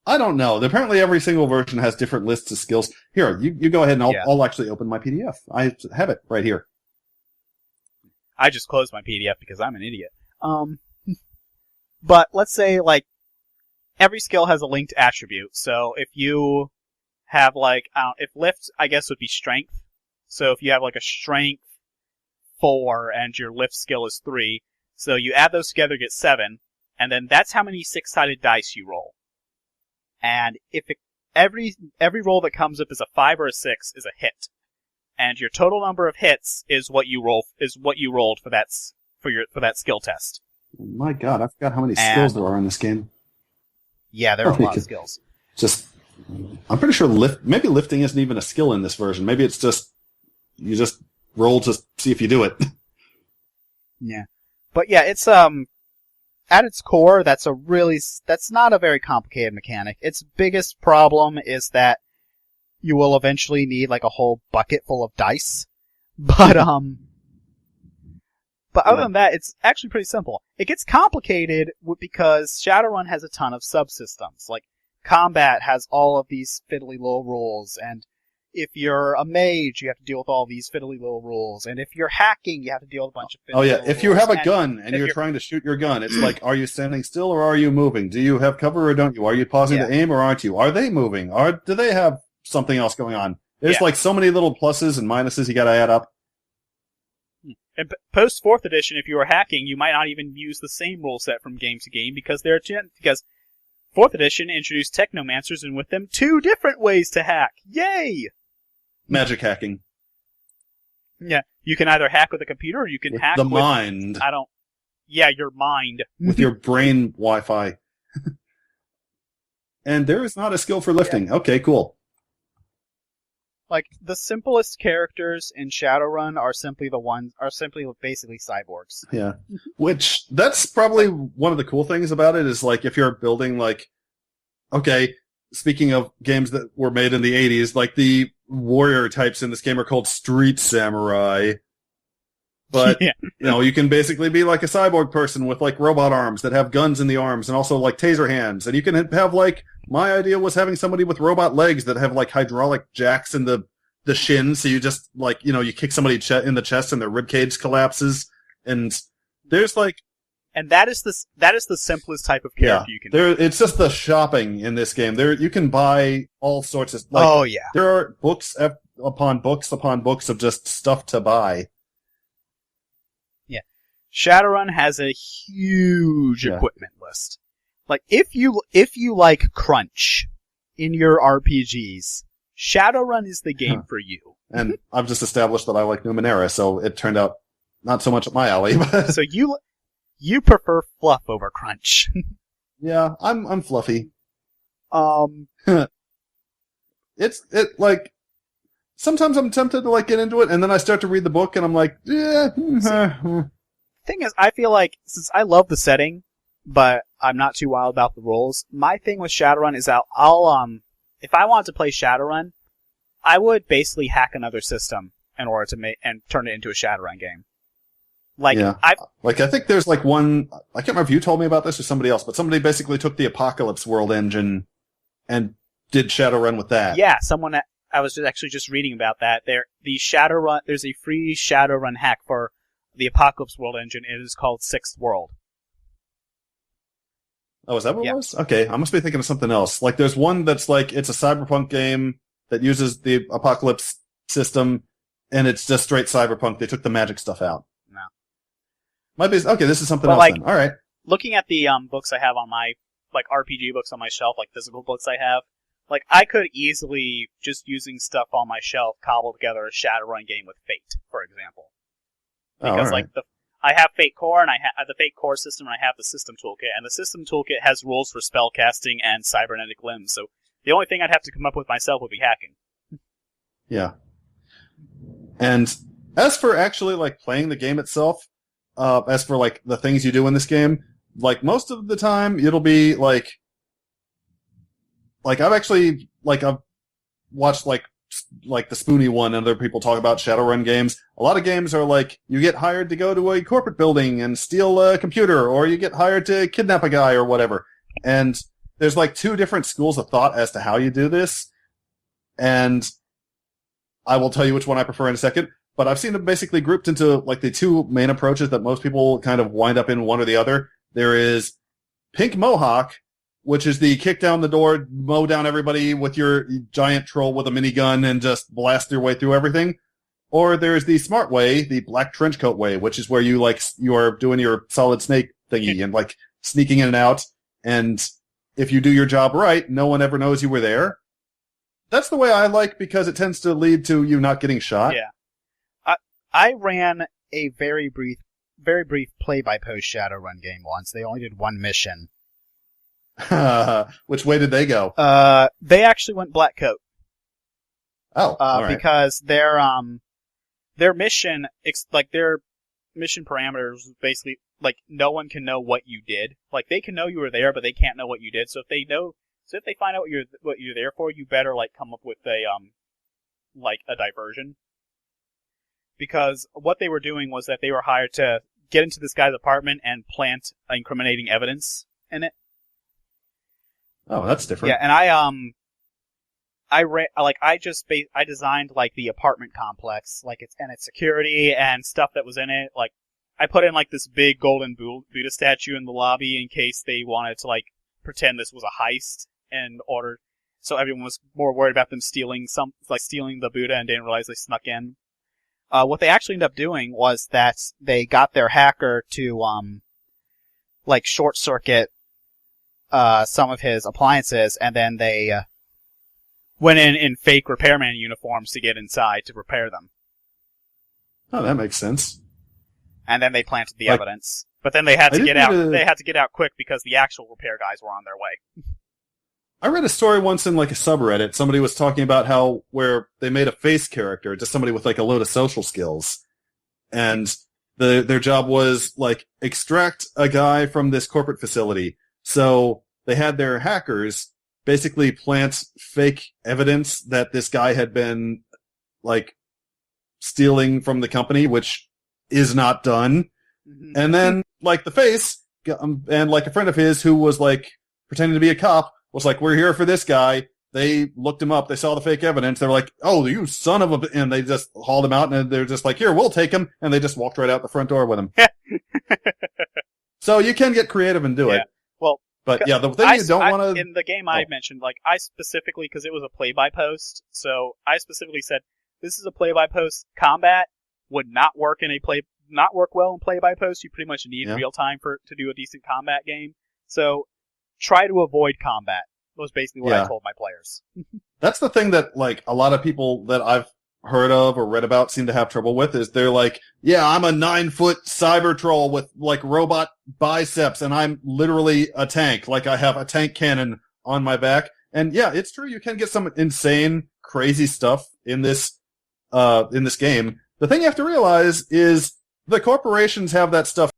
I don't know. Apparently, every single version has different lists of skills. Here, you go ahead, and I'll actually open my PDF. I have it right here. I just closed my PDF because I'm an idiot. But let's say, like, every skill has a linked attribute. So if you have, like, if lift, I guess, would be strength. So if you have, like, a strength 4 and your lift skill is 3, so you add those together, get 7, and then that's how many 6-sided dice you roll. And if every roll that comes up is a 5 or a 6 is a hit. And your total number of hits is what you rolled for that skill test. My God, I forgot how many skills there are in this game. Yeah, there are a lot of skills. I'm pretty sure maybe lifting isn't even a skill in this version. Maybe it's just you just roll to see if you do it. Yeah, but yeah, it's at its core, that's not a very complicated mechanic. Its biggest problem is that you will eventually need like a whole bucket full of dice. But other than that, it's actually pretty simple. It gets complicated because Shadowrun has a ton of subsystems. Like, combat has all of these fiddly little rules, and if you're a mage, you have to deal with all these fiddly little rules, and if you're hacking, you have to deal with a bunch of fiddly little rules. If you have a gun and you're trying to shoot your gun, it's like, are you standing still or are you moving? Do you have cover or don't you? Are you pausing to aim or aren't you? Are they moving? Do they have something else going on? There's like so many little pluses and minuses you gotta add up. And post 4th edition, if you were hacking, you might not even use the same rule set from game to game because 4th edition introduced technomancers and with them 2 different ways to hack. Yay! Magic hacking. Yeah, you can either hack with a computer or you can hack with mind. Your mind. With your brain Wi-Fi. And there is not a skill for lifting. Yeah. Okay, cool. Like, the simplest characters in Shadowrun are simply basically cyborgs. Yeah. Which, that's probably one of the cool things about it, is like, if you're building, like, okay, speaking of games that were made in the 80s, like, the warrior types in this game are called street samurai. But, you can basically be like a cyborg person with, like, robot arms that have guns in the arms and also, like, taser hands. And you can have, like, my idea was having somebody with robot legs that have, like, hydraulic jacks in the shins. So you just, like, you kick somebody in the chest and their ribcage collapses. And there's, like... And that is the simplest type of character you can do. It's just the shopping in this game. You can buy all sorts of... Like, there are books upon books upon books of just stuff to buy. Shadowrun has a huge equipment list. Like, if you like crunch in your RPGs, Shadowrun is the game for you. And I've just established that I like Numenera, so it turned out not so much up my alley. But so you prefer fluff over crunch. Yeah, I'm fluffy. Sometimes I'm tempted to like get into it, and then I start to read the book, and I'm like, Thing is, I feel like, since I love the setting, but I'm not too wild about the rules, my thing with Shadowrun is I'll if I wanted to play Shadowrun, I would basically hack another system in order to and turn it into a Shadowrun game. I think there's like one, I can't remember if you told me about this or somebody else, but somebody basically took the Apocalypse World engine and did Shadowrun with that. Yeah, I was just reading about that. There's a free Shadowrun hack for the Apocalypse World engine. It is called Sixth World. Oh, is that what it was? Okay, I must be thinking of something else. Like, there's one that's like, it's a cyberpunk game that uses the Apocalypse system, and it's just straight cyberpunk. They took the magic stuff out. Okay, this is something But, else like, then. All right. looking at the books I have on my, like, RPG books on my shelf, like physical books I have, like, I could easily, just using stuff on my shelf, cobble together a Shadowrun game with Fate, for example. Because, all right. I have Fate Core, and I have the Fate Core system, and I have the system toolkit, and the system toolkit has rules for spellcasting and cybernetic limbs, so the only thing I'd have to come up with myself would be hacking. Yeah. And as for actually, like, playing the game itself, as for, like, the things you do in this game, like, most of the time, it'll be, like, I've actually, like, I've watched, like the Spoony one and other people talk about Shadowrun games. A lot of games are like, you get hired to go to a corporate building and steal a computer, or you get hired to kidnap a guy or whatever. And there's, like, two different schools of thought as to how you do this. And I will tell you which one I prefer in a second. But I've seen them basically grouped into, like, the two main approaches that most people kind of wind up in, one or the other. There is Pink Mohawk, which is the kick down the door, mow down everybody with your giant troll with a minigun and just blast your way through everything. Or there's the smart way, the black trench coat way, which is where you, like, you're doing your Solid Snake thingy and, like, sneaking in and out. And if you do your job right, no one ever knows you were there. That's the way I like, because it tends to lead to you not getting shot. Yeah. I ran a very brief play-by-post Shadowrun game once. They only did one mission. Which way did they go? They actually went black coat. Oh, all right. Because their mission, their mission parameters was basically, like, no one can know what you did. Like, they can know you were there, but they can't know what you did. So if they find out what you're there for, you better, like, come up with a diversion. Because what they were doing was that they were hired to get into this guy's apartment and plant incriminating evidence in it. Oh, that's different. Yeah, and I designed, like, the apartment complex, like, its security and stuff that was in it. Like, I put in, like, this big golden Buddha statue in the lobby in case they wanted to, like, pretend this was a heist, in order, so everyone was more worried about them stealing the Buddha and didn't realize they snuck in. What they actually ended up doing was that they got their hacker to, short circuit some of his appliances, and then they went in fake repairman uniforms to get inside to repair them. Oh, that makes sense. And then they planted the evidence. But then they had to get out. They had to get out quick because the actual repair guys were on their way. I read a story once in, like, a subreddit. Somebody was talking about where they made a face character, just somebody with, like, a load of social skills. And their job was, like, extract a guy from this corporate facility. So they had their hackers basically plant fake evidence that this guy had been, like, stealing from the company, which is not done. Mm-hmm. And then, like, the face, and, like, a friend of his who was, like, pretending to be a cop, was like, we're here for this guy. They looked him up. They saw the fake evidence. They were like, oh, you son of a... And they just hauled him out, and they're just like, here, we'll take him. And they just walked right out the front door with him. So you can get creative and do it. Well, but yeah, the thing you don't want to... In the game I mentioned, like, I specifically, because it was a play-by-post, so I specifically said, this is a play-by-post. Combat would not work well in play-by-post. You pretty much need real time to do a decent combat game. So try to avoid combat. Was basically what I told my players. That's the thing that, like, a lot of people that I've heard of or read about seem to have trouble with, is they're like, yeah, I'm a 9-foot cyber troll with, like, robot biceps, and I'm literally a tank. Like, I have a tank cannon on my back. And yeah, it's true, you can get some insane, crazy stuff in this game. The thing you have to realize is the corporations have that stuff